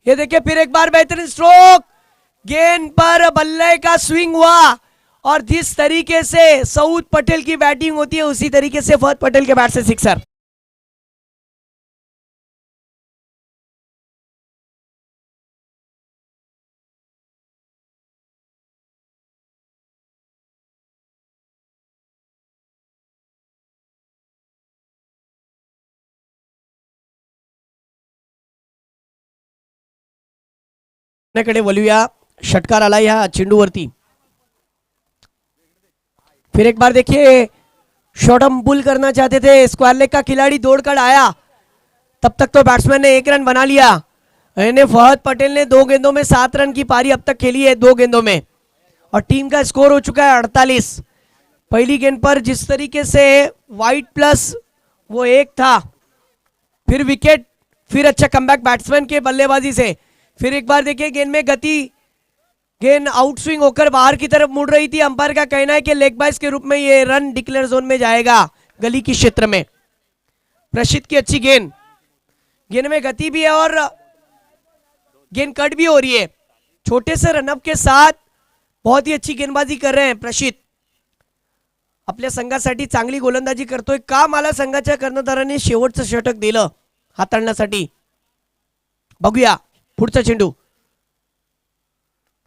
ये देखिए फिर एक बार बेहतरीन स्ट्रोक, गेंद पर बल्ले का स्विंग हुआ और जिस तरीके से सऊद पटेल की बैटिंग होती है उसी तरीके से फहद पटेल के बैट से सिक्सर। कडे वळूया, षटकार आला या चेंडूवरती। फिर एक बार देखिए शॉट हम पुल करना चाहते थे, स्क्वायर लेग का खिलाड़ी दौड़कर आया, तब तक तो बैट्समैन ने 1 रन बना लिया। फहद पटेल ने 2 गेंदों में 7 रन की पारी अब तक खेली है, 2 गेंदों में, और टीम का स्कोर हो चुका है 48। पहली गेंद पर जिस तरीके से वाइट प्लस वो 1 था, फिर विकेट, फिर अच्छा कमबैक बैट्समैन के बल्लेबाजी से। फिर एक बार देखिए गेंद में गति, गेंद आउट स्विंग होकर बाहर की तरफ मुड़ रही थी। अंपायर का कहना है कि लेग बाइस के रूप में ये रन डिक्लेयर जोन में जाएगा, गली की क्षेत्र में। प्रशिद की अच्छी गेंद, गेंद में गति भी है और गेंद कट भी हो रही है। छोटे से रनअप के साथ बहुत ही अच्छी गेंदबाजी कर रहे हैं प्रशिद। आपल्या संघासाठी चांगली गोलंदाजी करतोय का, मला संघाच्या कर्णधाराने शेवटचं षटक दिलं हाताळण्यासाठी। बघूया पुढचा चेंडू,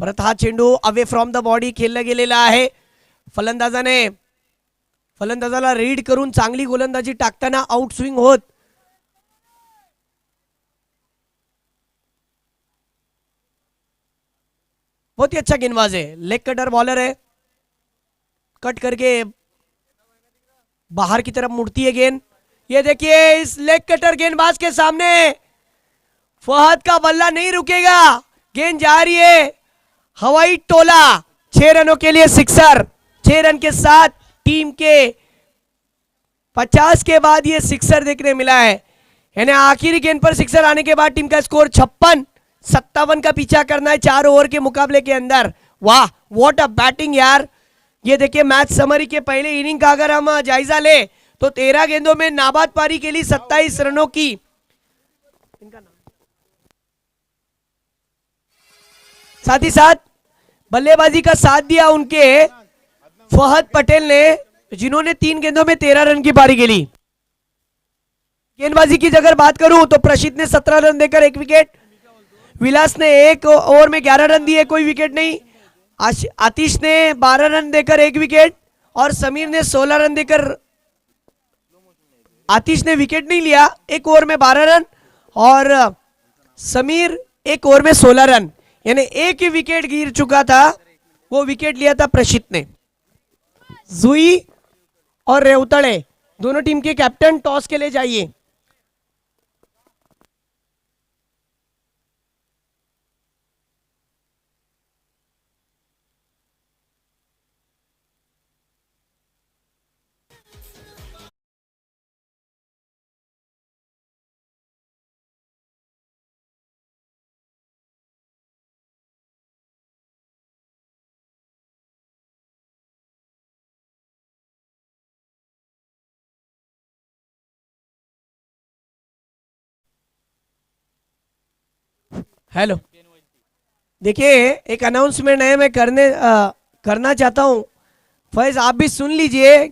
परत हा चेंडू अवे फ्रॉम द बॉडी खेळला गेलेला आहे। फलंदाजाला रीड करून चांगली गोलंदाजी टाकताना आउट स्विंग होत बहुत ही अच्छा गेंदबाज है, लेग कटर बॉलर है। कट करके बाहर की तरफ मुड़ती है गेंद। ये देखिए इस लेग कटर गेंदबाज के सामने फहद का बल्ला नहीं रुकेगा, गेंद जा रही है हवाई टोला। 6 रनों के लिए सिक्सर, 6 रन के साथ टीम के 50 के बाद ये सिक्सर देखने मिला है। यानी आखिरी गेंद पर सिक्सर आने के बाद टीम का स्कोर 56-57 का पीछा करना है 4 ओवर के मुकाबले के अंदर। वाह व्हाट अ बैटिंग यार। ये देखिए मैच समरी के पहले इनिंग का अगर हम जायजा ले तो 13 गेंदों में नाबाद पारी के लिए 27 रनों की साथ ही साथ बल्लेबाजी का साथ दिया उनके फहद पटेल ने, जिन्होंने 3 गेंदों में 13 रन की पारी खेली। गेंदबाजी की अगर बात करूं तो प्रशिद ने 17 रन देकर 1 विकेट, विलास ने 1 ओवर में 11 रन दिए, कोई विकेट नहीं। आतिश ने 12 रन देकर 1 विकेट और समीर ने 16 रन देकर, आतिश ने विकेट नहीं लिया, 1 ओवर में 12 रन और समीर 1 ओवर में 16 रन, यानी 1 ही विकेट गिर चुका था, वो विकेट लिया था प्रशिद ने। जुई और रेवतड़े दोनों टीम के कैप्टन टॉस के लिए जाइए। हेलो, देखिए एक अनाउंसमेंट है, मैं करना चाहता हूँ। फैज आप भी सुन लीजिए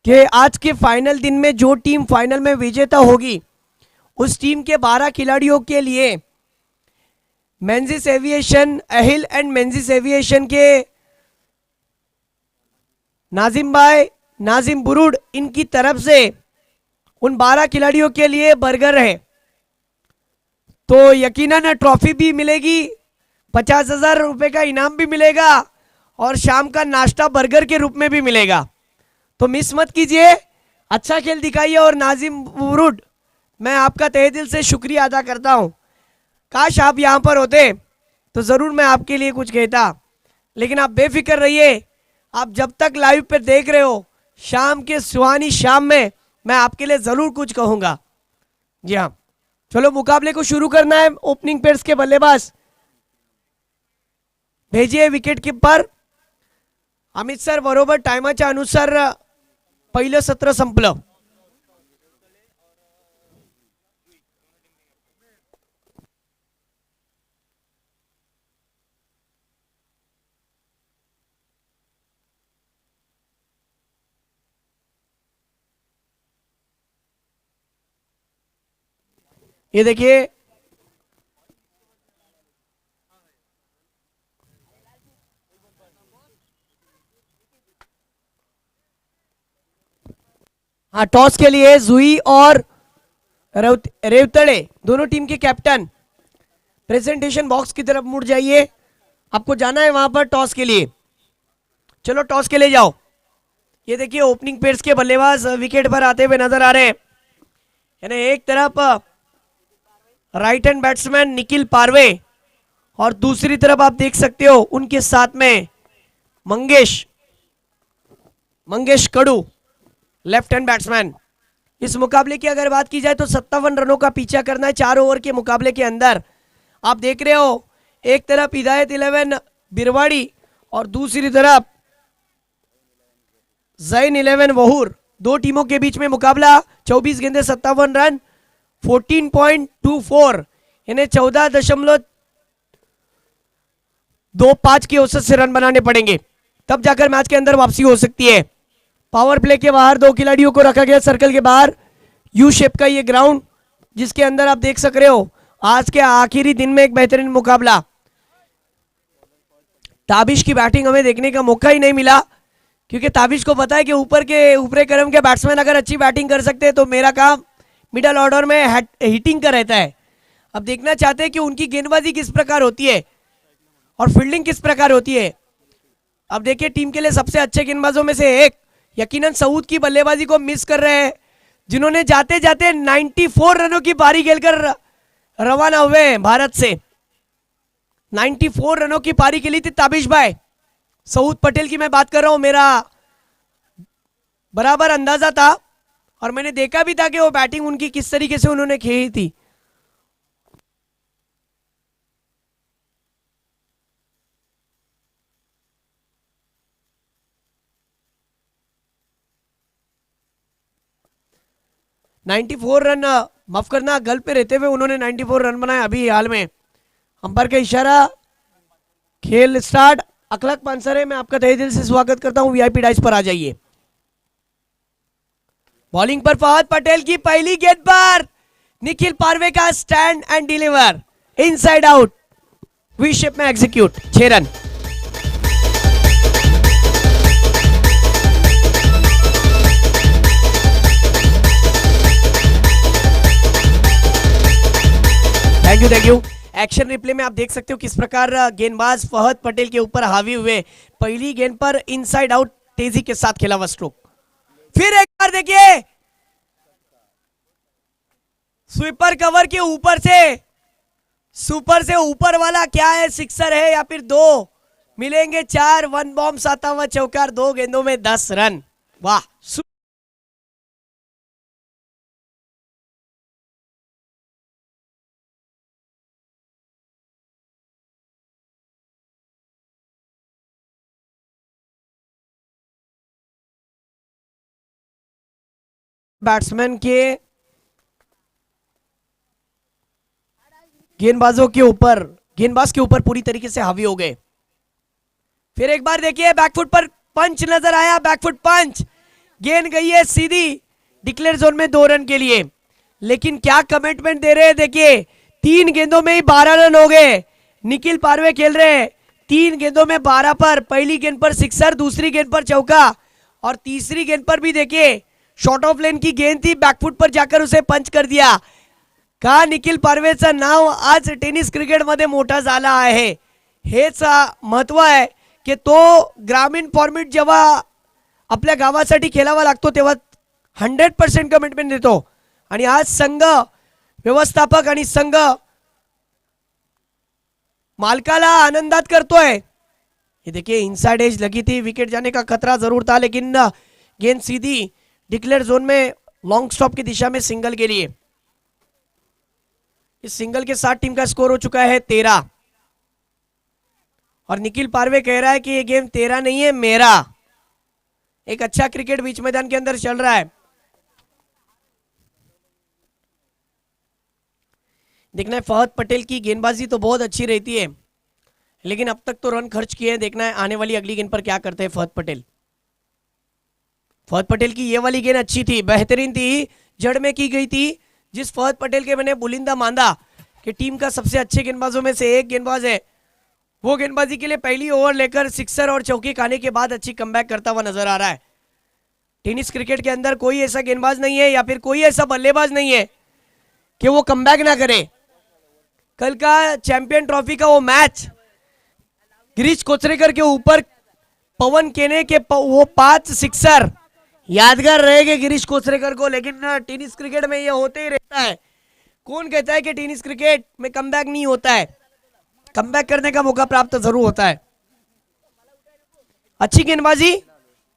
कि आज के फाइनल दिन में जो टीम फाइनल में विजेता होगी उस टीम के 12 खिलाड़ियों के लिए मेंजिस एविएशन अहिल एंड मेंजिस एविएशन के नाजिम भाई, नाजिम बुरुड, इनकी तरफ से उन 12 खिलाड़ियों के लिए बर्गर है। तो यकीनन ट्रॉफी भी मिलेगी, 50,000 रुपए का इनाम भी मिलेगा और शाम का नाश्ता बर्गर के रूप में भी मिलेगा। तो मिस मत कीजिए, अच्छा खेल दिखाइए। और नाजिम बुरुड, मैं आपका तहे दिल से शुक्रिया अदा करता हूं। काश आप यहां पर होते तो ज़रूर मैं आपके लिए कुछ कहता, लेकिन आप बेफिक्र रहिए। आप जब तक लाइव पे देख रहे हो, शाम के सुहानी शाम में मैं आपके लिए ज़रूर कुछ कहूंगा। जी हाँ, चलो मुकाबले को शुरू करना है। ओपनिंग पेयर्स के बल्लेबाज भेजिए विकेट कीपर अमित सर, बरोबर टायमाच्या अनुसार पहिलं सत्र संपलं। ये देखिए, हाँ, टॉस के लिए जुई और रेवतड़े दोनों टीम के कैप्टन प्रेजेंटेशन बॉक्स की तरफ मुड़ जाइए। आपको जाना है वहां पर टॉस के लिए। चलो टॉस के लिए जाओ। ये देखिए ओपनिंग पेयर्स के बल्लेबाज विकेट पर आते हुए नजर आ रहे हैं। यानी एक तरफ राइट हैंड बैट्समैन निखिल पारवे और दूसरी तरफ आप देख सकते हो उनके साथ में मंगेश मंगेश कडू, लेफ्ट हैंड बैट्समैन। इस मुकाबले की अगर बात की जाए तो 57 रनों का पीछा करना है 4 ओवर के मुकाबले के अंदर। आप देख रहे हो एक तरफ हिदायत 11 बिरवाड़ी और दूसरी तरफ जैन 11 वहूर। दो टीमों के बीच में मुकाबला। 24 गेंदे 57 रन, 14.24 यानी 14.25 की औसत से रन बनाने पड़ेंगे, तब जाकर मैच के अंदर वापसी हो सकती है। पावर प्ले के बाहर दो खिलाड़ियों को रखा गया सर्कल के बाहर। यू शेप का ये ग्राउंड जिसके अंदर आप देख सक रहे हो आज के आखिरी दिन में एक बेहतरीन मुकाबला। ताबिश की बैटिंग हमें देखने का मौका ही नहीं मिला, क्योंकि ताबिश को पता है कि ऊपरे क्रम के बैट्समैन अगर अच्छी बैटिंग कर सकते हैं तो मेरा काम मिडल ऑर्डर में हिटिंग का रहता है। अब देखना चाहते हैं कि उनकी गेंदबाजी किस प्रकार होती है और फील्डिंग किस प्रकार होती है। अब देखिए टीम के लिए सबसे अच्छे गेंदबाजों में से एक यकीनन सऊद की बल्लेबाजी को मिस कर रहे हैं, जिन्होंने जाते जाते 94 रनों की पारी खेलकर रवाना हुए हैं भारत से। 94 रनों की पारी खेली थी ताबिश भाई। सऊद पटेल की मैं बात कर रहा हूं, मेरा बराबर अंदाजा था और मैंने देखा भी था कि वो बैटिंग उनकी किस तरीके से उन्होंने खेली थी। नाइन्टी फोर रन, माफ करना, गल पे रहते हुए उन्होंने 94 रन बनाए अभी हाल में। अंपायर का इशारा, खेल स्टार्ट। अखलाक पानसरे, मैं आपका तहे दिल से स्वागत करता हूं, वीआईपी डाइस पर आ जाइए। बॉलिंग पर फहद पटेल की पहली गेंद पर निखिल पारवे का stand and deliver inside out, V shape में execute, 6 run. Thank you. Action replay में आप देख सकते हो किस प्रकार गेंदबाज फहद पटेल के ऊपर हावी हुए। पहली गेंद पर इनसाइड आउट तेजी के साथ खेला हुआ स्ट्रोक। फिर एक बार देखिए स्वीपर कवर के ऊपर से, सुपर से ऊपर वाला क्या है, सिक्सर है या फिर दो मिलेंगे 4। वन बॉम्ब साता हुआ चौकार, 2 गेंदों में 10 रन। वाह, बैट्समैन के गेंदबाज के ऊपर पूरी तरीके से हावी हो गए। फिर एक बार देखिए बैकफुट पर पंच नजर आया, बैकफुट पंच, गेंद गई है सीधी डिक्लेयर जोन में 2 रन के लिए। लेकिन क्या कमिटमेंट दे रहे हैं देखिए, 3 गेंदों में ही 12 रन हो गए। निखिल पारवे खेल रहे हैं 3 गेंदों में 12 पर, पहली गेंद पर सिक्सर, दूसरी गेंद पर चौका और तीसरी गेंद पर भी देखिए शॉर्ट ऑफ लेन की गेंद थी, बैकफुट पर जाकर उसे पंच कर दिया। का निखिल पारवेचं नाव आज टेनिस क्रिकेटमध्ये मोठा झाला आहे। हेच महत्व आहे की तो ग्रामीण फॉर्मेट जेव्हा आपल्या गावासाठी खेळावा लागतो तेव्हा 100% कमिटमेंट देतो आणि आज संघ व्यवस्थापक आणि संघ मालकाला आनंदात करतोय। ये देखिए इनसाइड एज लगी थी, विकेट जाने का खतरा जरूर था, लेकिन गेंद सीधी डिक्लेयर जोन में लॉन्ग स्टॉप की दिशा में सिंगल के लिए। इस सिंगल के साथ टीम का स्कोर हो चुका है 13 और निखिल पारवे कह रहा है कि ये गेम तेरा नहीं है मेरा। एक अच्छा क्रिकेट बीच मैदान के अंदर चल रहा है। देखना है फहद पटेल की गेंदबाजी तो बहुत अच्छी रहती है, लेकिन अब तक तो रन खर्च किए हैं। देखना है आने वाली अगली गेंद पर क्या करते हैं फहद पटेल। फहद पटेल की ये वाली गेंद अच्छी थी, बेहतरीन थी, जड़ में की गई थी। जिस फहद पटेल के मैंने बुलिंदा मांदा कि टीम का सबसे अच्छे गेंदबाजों में से एक गेंदबाज है, वो गेंदबाजी के लिए पहली ओवर लेकर सिक्सर और चौकी खाने के बाद अच्छी कमबैक करता हुआ नजर आ रहा है। टेनिस क्रिकेट के अंदर कोई ऐसा गेंदबाज नहीं है या फिर कोई ऐसा बल्लेबाज नहीं है कि वो कमबैक ना करे। कल का चैंपियन ट्रॉफी का वो मैच गिरीश कोचरेकर के ऊपर पवन केने के वो 5 सिक्सर यादगार रहेंगे गिरीश कोचरेकर को। लेकिन टेनिस क्रिकेट में ये होते ही रहता है। कौन कहता है कि टेनिस क्रिकेट में कमबैक नहीं होता है? कमबैक करने का मौका प्राप्त जरूर होता है। अच्छी गेंदबाजी,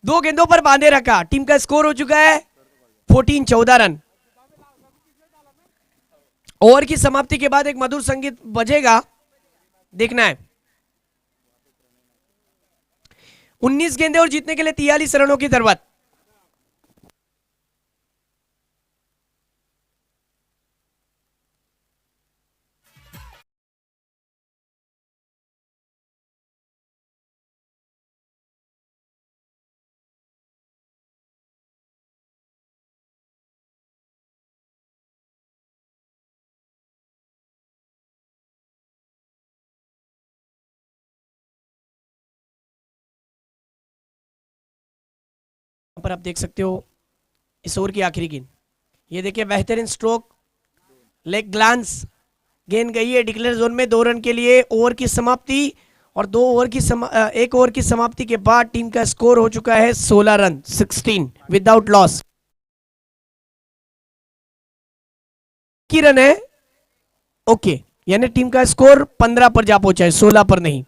2 गेंदों पर बांधे रखा। टीम का स्कोर हो चुका है 14 रन। ओवर की समाप्ति के बाद एक मधुर संगीत बजेगा, देखना है। 19 गेंदे और जीतने के लिए 43 रनों की जरूरत। पर आप देख सकते हो इस ओवर की आखिरी गेंद, ये देखिए बेहतरीन स्ट्रोक, लेग ग्लांस, गेंद गई है डिक्लेयर जोन में 2 रन के लिए। ओवर की समाप्ति और 1 ओवर की समाप्ति के बाद टीम का स्कोर हो चुका है 16 रन, 16 विदाउट लॉस की रन है। ओके, यानी टीम का स्कोर 15 पर जा पहुंचा है, 16 पर नहीं।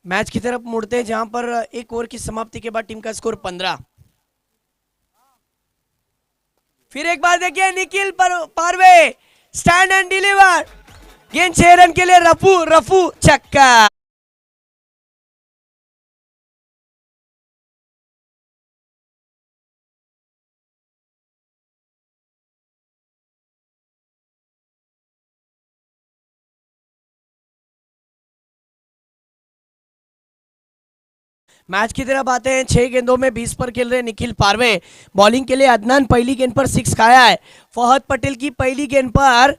मैच की तरफ मुड़ते हैं जहां पर 1 ओवर की समाप्ति के बाद टीम का स्कोर 15। फिर एक बार देखिए निखिल पारवे, स्टैंड एंड डिलीवर, गेंद 6 रन के लिए, रफू छक्का। मैच की तरफ आते हैं। 6 गेंदों में 20 पर खेल रहे निखिल पारवे। बॉलिंग के लिए अदनान पहली गेंद पर 6 खाया है। फहद पटेल की पहली गेंद पर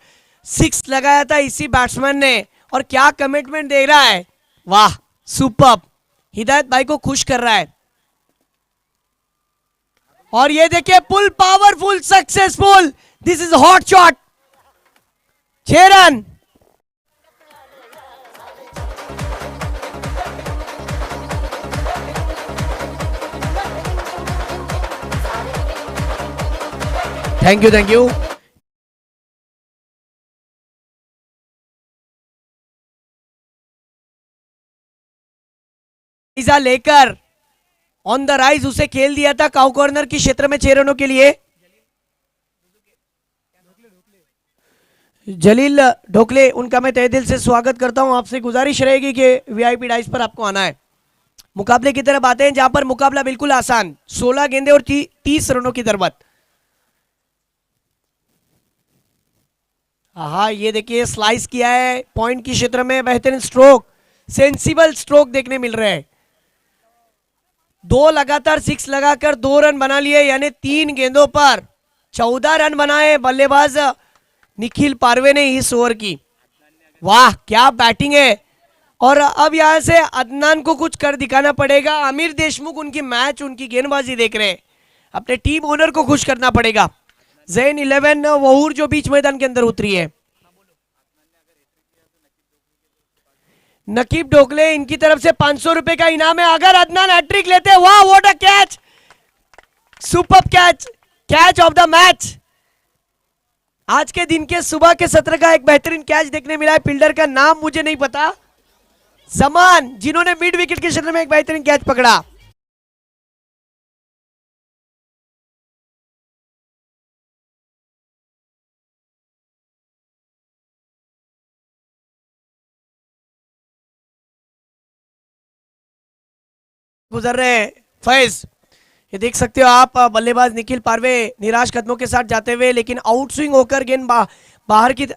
सिक्स लगाया था इसी बैट्समैन ने, और क्या कमिटमेंट दे रहा है, वाह सुपर्ब। हिदायत भाई को खुश कर रहा है। और ये देखिए pull powerful successful, this is hot shot, 6 run. Thank you, thank you. लेकर ऑन द राइज उसे खेल दिया था काउ कॉर्नर की क्षेत्र में 6 रनों के लिए। जलील ढोकले, उनका मैं तहे दिल से स्वागत करता हूं। आपसे गुजारिश रहेगी कि वीआईपी डाइस पर आपको आना है। मुकाबले की तरफ आते हैं जहां पर मुकाबला बिल्कुल आसान, 16 गेंदे और 30 रनों की जरूरत। हाँ ये देखिए स्लाइस किया है पॉइंट की क्षेत्र में, बेहतरीन स्ट्रोक, सेंसिबल स्ट्रोक देखने मिल रहे हैं। 2 लगातार 6 लगाकर 2 रन बना लिए, यानी 3 गेंदों पर 14 रन बनाए बल्लेबाज निखिल पारवे ने इस ओवर की। वाह क्या बैटिंग है। और अब यहां से अदनान को कुछ कर दिखाना पड़ेगा। आमिर देशमुख उनकी मैच, उनकी गेंदबाजी देख रहे हैं, अपने टीम ओनर को खुश करना पड़ेगा। जैन 11 वहूर जो बीच मैदान के अंदर उतरी है। नकीब ढोकले, इनकी तरफ से 500 रुपए का इनाम है अगर अदनान हैट्रिक लेते हैं। वाह what a catch, super catch, catch of the match. आज के दिन के सुबह के सत्र का एक बेहतरीन कैच देखने मिला है। फील्डर का नाम मुझे नहीं पता, जमान, जिन्होंने मिड विकेट के क्षेत्र में एक बेहतरीन कैच पकड़ा। गुजर रहे हैं फैज, ये देख सकते हो आप, बल्लेबाज निखिल पारवे निराश कदमों के साथ जाते हुए, लेकिन आउट स्विंग होकर गेंद बाहर की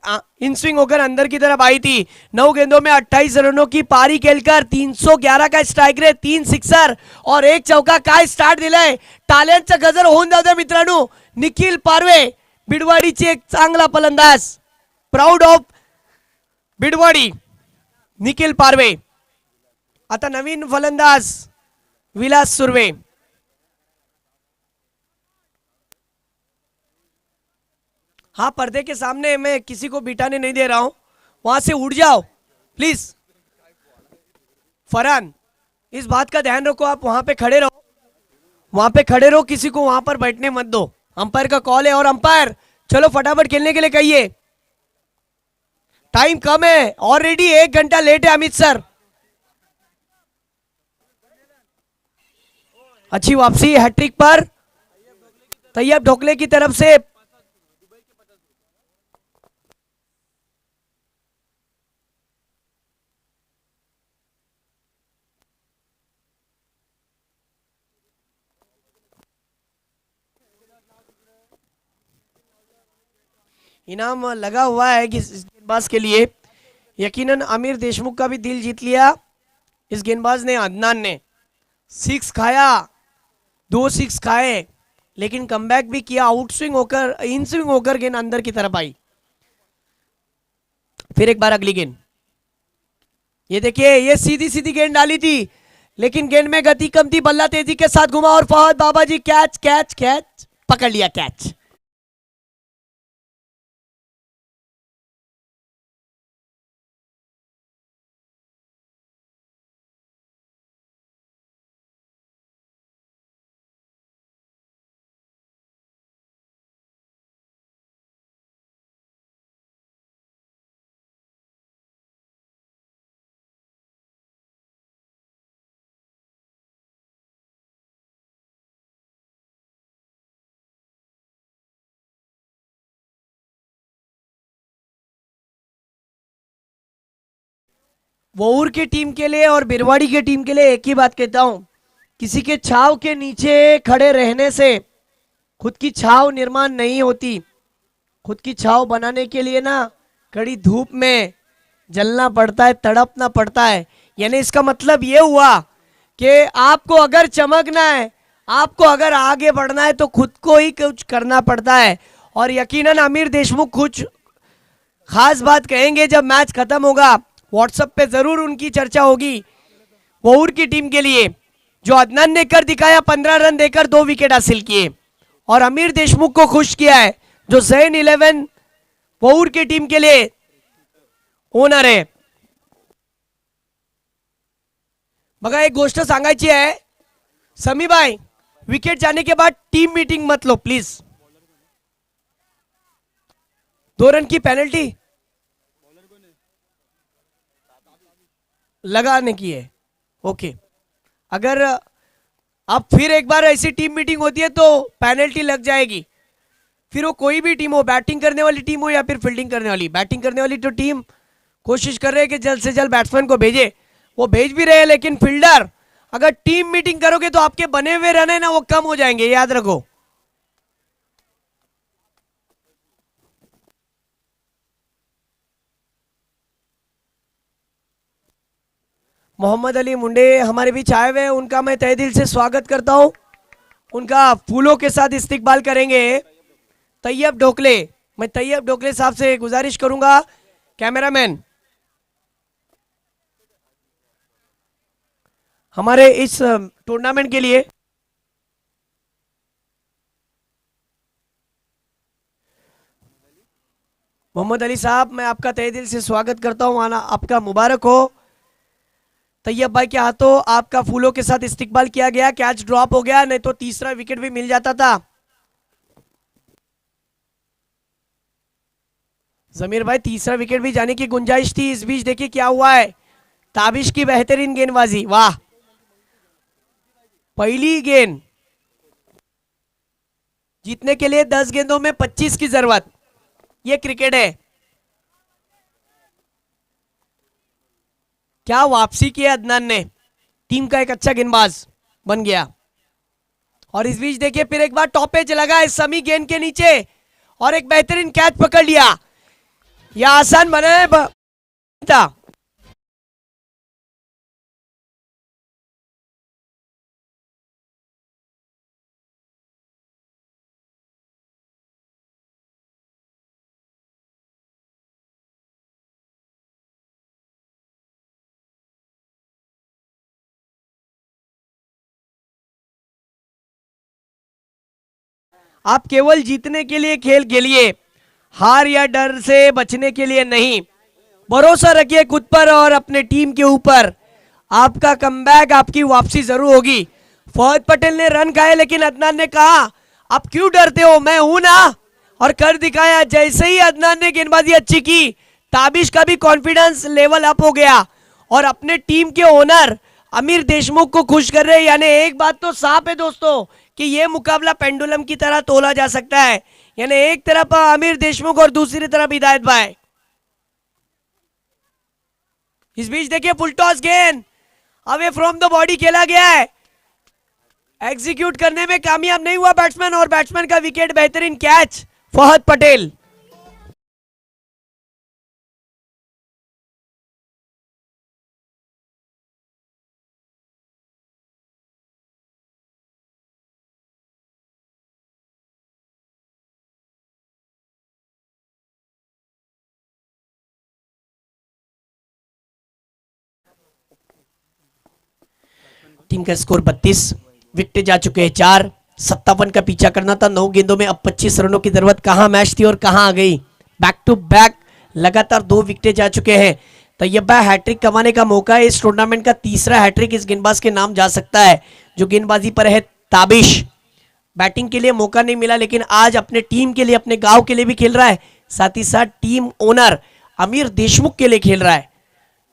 इन स्विंग होकर अंदर की तरफ आई थी। 9 गेंदों में 28 रनों की पारी खेलकर 311 का स्ट्राइक रेट, 3 सिक्सर और 1 चौका काय स्टार्ट दिलाय। टालेंटचा गजर होऊन जाऊ द्या मित्रांनो। निखिल पारवे बिडवाडीचे एक चांगला फलंदाज, प्राऊड ऑफ बिडवाडी निखिल पारवे। आता नवीन फलंदाज विलास सुर्वे। हाँ पर्दे के सामने मैं किसी को बिठाने नहीं दे रहा हूं, वहां से उड़ जाओ प्लीज। फरहान, इस बात का ध्यान रखो, आप वहां पे खड़े रहो, वहां पे खड़े रहो, किसी को वहां पर बैठने मत दो। अंपायर का कॉल है, और अंपायर चलो फटाफट खेलने के लिए कहिए, टाइम कम है, ऑलरेडी 1 घंटा लेट है अमित सर। अच्छी वापसी हैट्रिक पर तैयब ढोकले की तरफ से। इनाम लगा हुआ है कि इस गेंदबाज के लिए। यकीनन आमिर देशमुख का भी दिल जीत लिया इस गेंदबाज ने। अदनान ने 6 खाया, 2 6 खाए, लेकिन कमबैक भी किया। आउट स्विंग होकर, इन स्विंग होकर गेंद अंदर की तरफ आई। फिर एक बार अगली गेंद, ये देखिए, ये सीधी सीधी गेंद डाली थी, लेकिन गेंद में गति कम थी, बल्ला तेजी के साथ घुमा और फहद बाबाजी कैच कैच कैच पकड़ लिया कैच। वोर की टीम के लिए और बिरवाड़ी की टीम के लिए एक ही बात कहता हूं, किसी के छाव के नीचे खड़े रहने से खुद की छाव निर्माण नहीं होती। खुद की छाव बनाने के लिए ना कड़ी धूप में जलना पड़ता है, तड़पना पड़ता है। यानी इसका मतलब ये हुआ कि आपको अगर चमकना है, आपको अगर आगे बढ़ना है, तो खुद को ही कुछ करना पड़ता है। और यकीनन आमिर देशमुख कुछ खास बात कहेंगे जब मैच खत्म होगा, व्हाट्सएप पे जरूर उनकी चर्चा होगी वहूर की टीम के लिए, जो अदनान ने कर दिखाया, 15 रन देकर 2 विकेट हासिल किए और अमीर देशमुख को खुश किया है, जो जैन 11 वहूर की टीम के लिए ओनर आहे. बघा एक गोष्ट सांगायची आहे, समीबाई विकेट जाने के बाद टीम मीटिंग मत लो प्लीज. 2 रन की पेनल्टी लगाने की है. ओके, अगर अब फिर एक बार ऐसी टीम मीटिंग होती है तो पेनल्टी लग जाएगी. फिर वो कोई भी टीम हो, बैटिंग करने वाली टीम हो या फिर फील्डिंग करने वाली. बैटिंग करने वाली तो टीम कोशिश कर रहे हैं कि जल्द से जल्द बैट्समैन को भेजे, वो भेज भी रहे हैं, लेकिन फील्डर अगर टीम मीटिंग करोगे तो आपके बने हुए रन है ना वो कम हो जाएंगे, याद रखो. मोहम्मद अली मुंडे हमारे बीच आए हुए हैं, उनका मैं तहे दिल से स्वागत करता हूं. उनका फूलों के साथ इस्तिकबाल करेंगे तैयब ढोकले. मैं तैयब ढोकले साहब से गुजारिश करूंगा, कैमरामैन हमारे इस टूर्नामेंट के लिए मोहम्मद अली साहब, मैं आपका तहे दिल से स्वागत करता हूं. आना आपका मुबारक हो. तैयब भाई के हाथों आपका फूलों के साथ इस्तिकबाल किया गया. कैच ड्रॉप हो गया, नहीं तो तीसरा विकेट भी मिल जाता था. जमीर भाई तीसरा विकेट भी जाने की गुंजाइश थी. इस बीच देखिए क्या हुआ है, ताबिश की बेहतरीन गेंदबाजी. वाह, पहली गेंद जीतने के लिए 10 गेंदों में 25 की जरूरत. ये क्रिकेट है. क्या वापसी की है अदनान ने, टीम का एक अच्छा गेंदबाज बन गया. और इस बीच देखिए फिर एक बार टॉप एज लगा है समी गेंद के नीचे और एक बेहतरीन कैच पकड़ लिया. यह आसान बना था. आप केवल जीतने के लिए खेल खेलिए, हार या डर से बचने के लिए नहीं. भरोसा रखिए खुद पर और अपने टीम के ऊपर. आपका कमबैक, आपकी वापसी जरूर होगी. फहद पटेल ने रन खाए, लेकिन अदनान ने कहा आप क्यों डरते हो, मैं हूं ना, और कर दिखाया. जैसे ही अदनान ने गेंदबाजी अच्छी की, ताबिश का भी कॉन्फिडेंस लेवल अप हो गया और अपने टीम के ओनर अमीर देशमुख को खुश कर रहे हैं. यानी एक बात तो साफ है दोस्तों कि यह मुकाबला पेंडुलम की तरह तोला जा सकता है. यानी एक तरफ आमिर देशमुख और दूसरी तरफ हिदायत भाई. इस बीच देखिए फुल टॉस गेंद अवे फ्रॉम द बॉडी खेला गया है. एग्जीक्यूट करने में कामयाब नहीं हुआ बैट्समैन, और बैट्समैन का विकेट. बेहतरीन कैच फहद पटेल. टीम का स्कोर 32, विकेट जा चुके हैं 4. 57 का पीछा करना था 9 गेंदों में. अब 25 रनों की जरूरत. कहां मैच थी और कहां आ गई. बैक टू बैक लगातार 2 विकेट जा चुके हैं. तैयब भाई हैट्रिक कमाने का मौका है. इस टूर्नामेंट का तीसरा हैट्रिक इस गेंदबाज के नाम जा सकता है, जो गेंदबाजी पर है ताबिश. बैटिंग के लिए मौका नहीं मिला, लेकिन आज अपने टीम के लिए, अपने गांव के लिए भी खेल रहा है. साथ ही साथ टीम ओनर अमीर देशमुख के लिए खेल रहा है,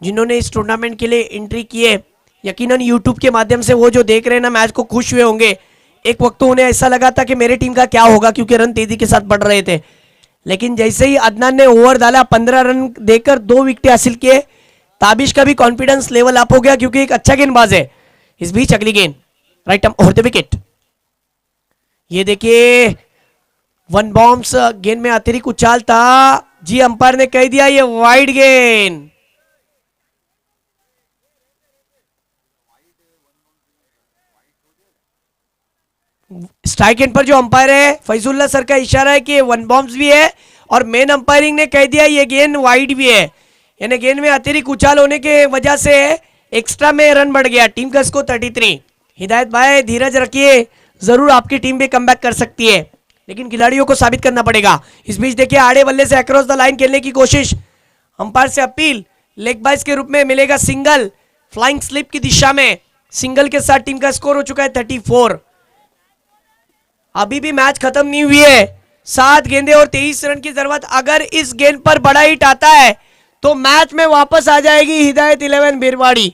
जिन्होंने इस टूर्नामेंट के लिए एंट्री की है. यकीनन यूट्यूब के माध्यम से वो जो देख रहे हैं ना मैच को, खुश हुए होंगे. एक वक्त तो उन्हें ऐसा लगा था कि मेरे टीम का क्या होगा, क्योंकि रन तेजी के साथ बढ़ रहे थे. लेकिन जैसे ही अदनान ने ओवर डाला, 15 रन देकर 2 विकेट हासिल किए, ताबिश का भी कॉन्फिडेंस लेवल अप हो गया, क्योंकि एक अच्छा गेंदबाज है. इस बीच अगली गेंद right arm over the wicket. ये देखिए वन बॉम्ब्स गेंद में अतिरिक्त उछाल था जी. अंपायर ने कह दिया ये वाइड गेंद. स्ट्राइक एंड पर जो अंपायर है फैजुल्ला सर का इशारा है कि 1 बॉम्ब्स भी है और मेन अंपायरिंग ने कह दिया ये गेंद वाइड भी है, यानी गेंद में अतिरिक्त उछाल होने के वजह से एक्स्ट्रा में रन बढ़ गया। टीम का स्कोर 33। हिदायत भाई धीरज रखिए, जरूर आपकी टीम भी कमबैक कर सकती है, लेकिन खिलाड़ियों को साबित करना पड़ेगा। इस बीच देखिए आड़े बल्ले से अक्रॉस द लाइन खेलने की कोशिश, अंपायर से अपील, लेग बाइस के रूप में मिलेगा सिंगल, फ्लाइंग स्लिप की दिशा में सिंगल के साथ टीम का स्कोर हो चुका है 34। अभी भी मैच खत्म नहीं हुई है, 7 गेंदे और 23 रन की जरूरत। अगर इस गेंद पर बड़ा हिट आता है तो मैच में वापस आ जाएगी हिदायत 11 बिरवाड़ी,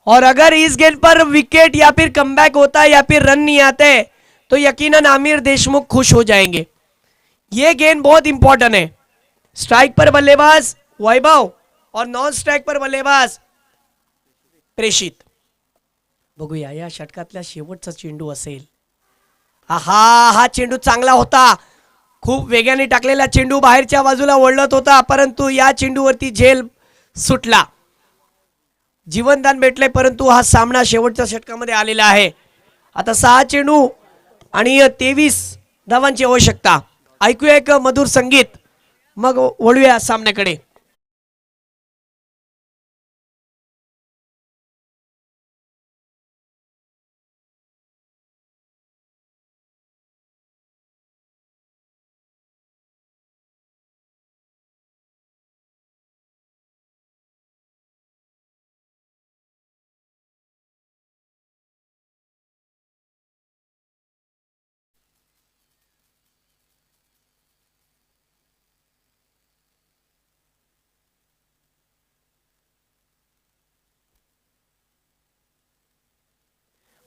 और अगर इस गेंद पर विकेट या फिर कमबैक होता है या फिर रन नहीं आते तो यकीनन आमिर देशमुख खुश हो जाएंगे। यह गेंद बहुत इंपॉर्टेंट है। स्ट्राइक पर बल्लेबाज वैभव और नॉन स्ट्राइक पर बल्लेबाज प्रेषित। बघूया या षटकातला शेवटचा चेंडू असेल। हा चेंडू चांगला होता, खूप वेगाने टाकलेला चेंडू बाहेरच्या बाजूला वळत होता, परंतु या चेंडूवरती झेल सुटला, जीवनदान भेटले, परंतु हा सामना शेवटच्या षटकामध्ये आलेला आहे। आता 6 चेंडू आणि 23 धावांची आवश्यकता। ऐकूया एक मधुर संगीत, मग वळूया सामन्याकडे।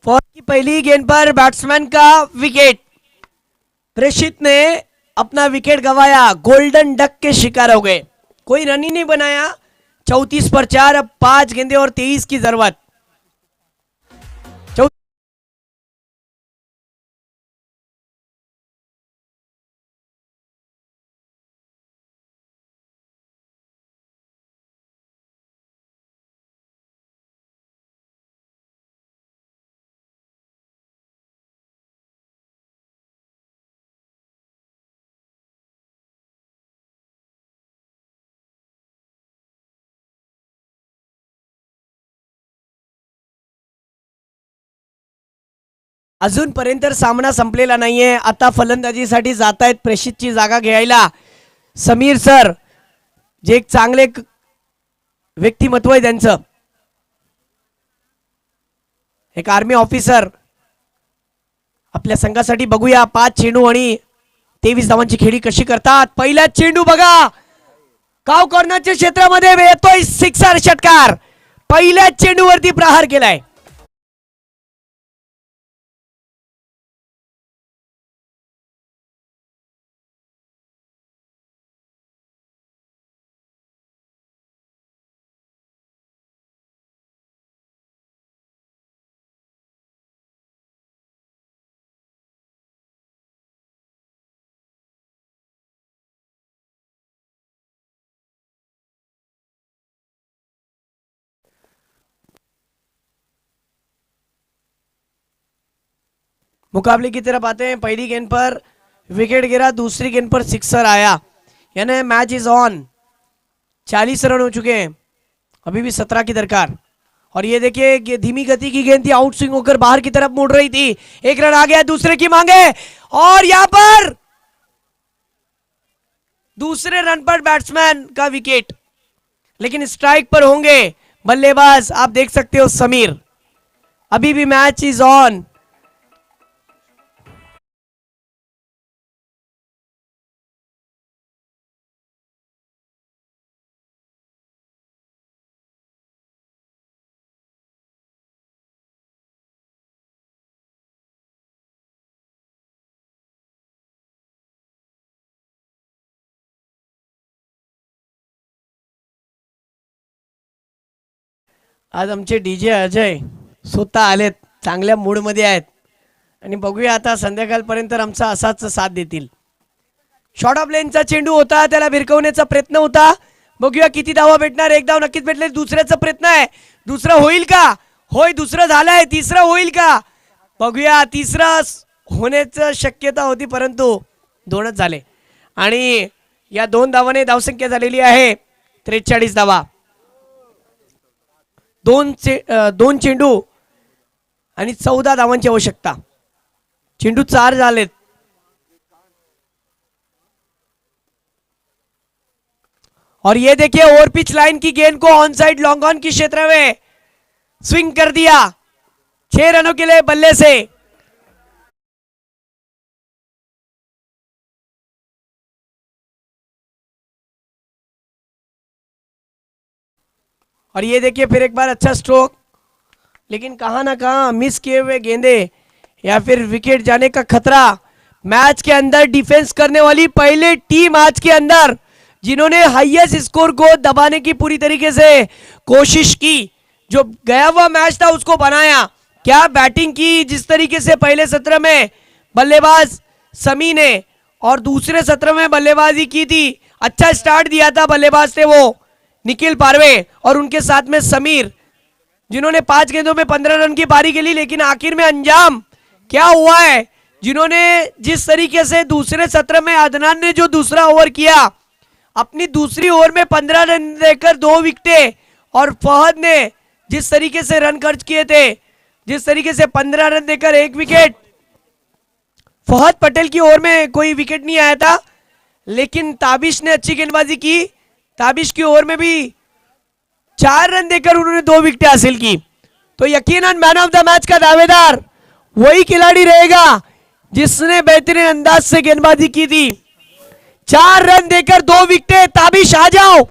फॉर की पहली गेंद पर बैट्समैन का विकेट, प्रेषित ने अपना विकेट गंवाया, गोल्डन डक के शिकार हो गए, कोई रन ही नहीं बनाया। 34 पर 4, अब 5 गेंदे और 23 की जरूरत। अजूनपर्यंत सामना संपलेला नाहीये। आता फलंदाजीसाठी जात आहेत प्रेषितची जागा घ्यायला समीर सर, जे एक चांगले व्यक्तिमत्व आहे त्यांचं, एक आर्मी ऑफिसर आपल्या संघासाठी। बघूया 5 चेंडू आणि 23 धावांची खेळी कशी करतात। पहिला चेंडू बघा, काव कॉर्नरच्या क्षेत्रामध्ये येतोय सिक्सर षटकार, पहिल्या चेंडूवरती प्रहार केलाय। मुकाबले की तरफ आते हैं। पहली गेंद पर विकेट गिरा, दूसरी गेंद पर सिक्सर आया, यानी मैच इज ऑन। 40 रन हो चुके हैं, अभी भी 17 की दरकार। और ये देखिए ये धीमी गति की गेंद थी, आउट स्विंग होकर बाहर की तरफ मुड़ रही थी। एक रन आ गया, दूसरे की मांगे, और यहां पर दूसरे रन पर बैट्समैन का विकेट, लेकिन स्ट्राइक पर होंगे बल्लेबाज, आप देख सकते हो समीर। अभी भी मैच इज ऑन। आज आमचे डीजे अजय स्वतः आलेत, चांगल्या मूड मध्ये आहेत, आणि बघूया आता संध्याकाळपर्यंत आमचा असाच साथ देतील। शॉर्ट ऑफ लेनचा चेंडू होता, त्याला भिरकवण्याचा प्रयत्न होता, बघूया किती धावा भेटणार। एक धाव नक्कीच भेटले, दुसऱ्याचा प्रयत्न आहे, दुसरं होईल का? होय, दुसरं झालंय, तिसरं होईल का? बघूया, तिसरं होण्याची शक्यता होती, परंतु 2च झाले। आणि या 2 धावाने धावसंख्या झालेली आहे 43 धावा. 2 चेंडू आणि 14 धावांची आवश्यकता. चेंडू 4 झालेत. और ये देखिए ओवर पिच लाइन की गेंद को ऑन साइड लॉन्ग ऑन की क्षेत्र में स्विंग कर दिया 6 रनों के लिए बल्ले से. और ये देखिए फिर एक बार अच्छा स्ट्रोक, लेकिन कहां ना कहां मिस किए हुए गेंदे या फिर विकेट जाने का खतरा. मैच के अंदर डिफेंस करने वाली पहले टीम आज के अंदर जिन्होंने हाईएस्ट स्कोर को दबाने की पूरी तरीके से कोशिश की. जो गया हुआ मैच था उसको बनाया. क्या बैटिंग की जिस तरीके से पहले सत्र में बल्लेबाज समी ने और दूसरे सत्र में बल्लेबाजी की थी. अच्छा स्टार्ट दिया था बल्लेबाज थे वो निखिल पारवे और उनके साथ में समीर, जिन्होंने 5 गेंदों में 15 रन की पारी खेली. लेकिन आखिर में अंजाम क्या हुआ है, जिन्होंने जिस तरीके से दूसरे सत्र में अदनान ने जो दूसरा ओवर किया, अपनी दूसरी ओवर में 15 रन देकर 2 विकेटें, और फहद ने जिस तरीके से रन खर्च किए थे, जिस तरीके से 15 रन देकर 1 विकेट. फहद पटेल की ओवर में कोई विकेट नहीं आया था, लेकिन ताबिश ने अच्छी गेंदबाजी की. ताबिश की ओवर में भी 4 रन देकर उन्होंने 2 विकेटें हासिल की. तो यकीनन मैन ऑफ द मैच का दावेदार वही खिलाड़ी रहेगा जिसने बेहतरीन अंदाज से गेंदबाजी की थी. 4 रन देकर 2 विकेटें. ताबिश आ जाओ.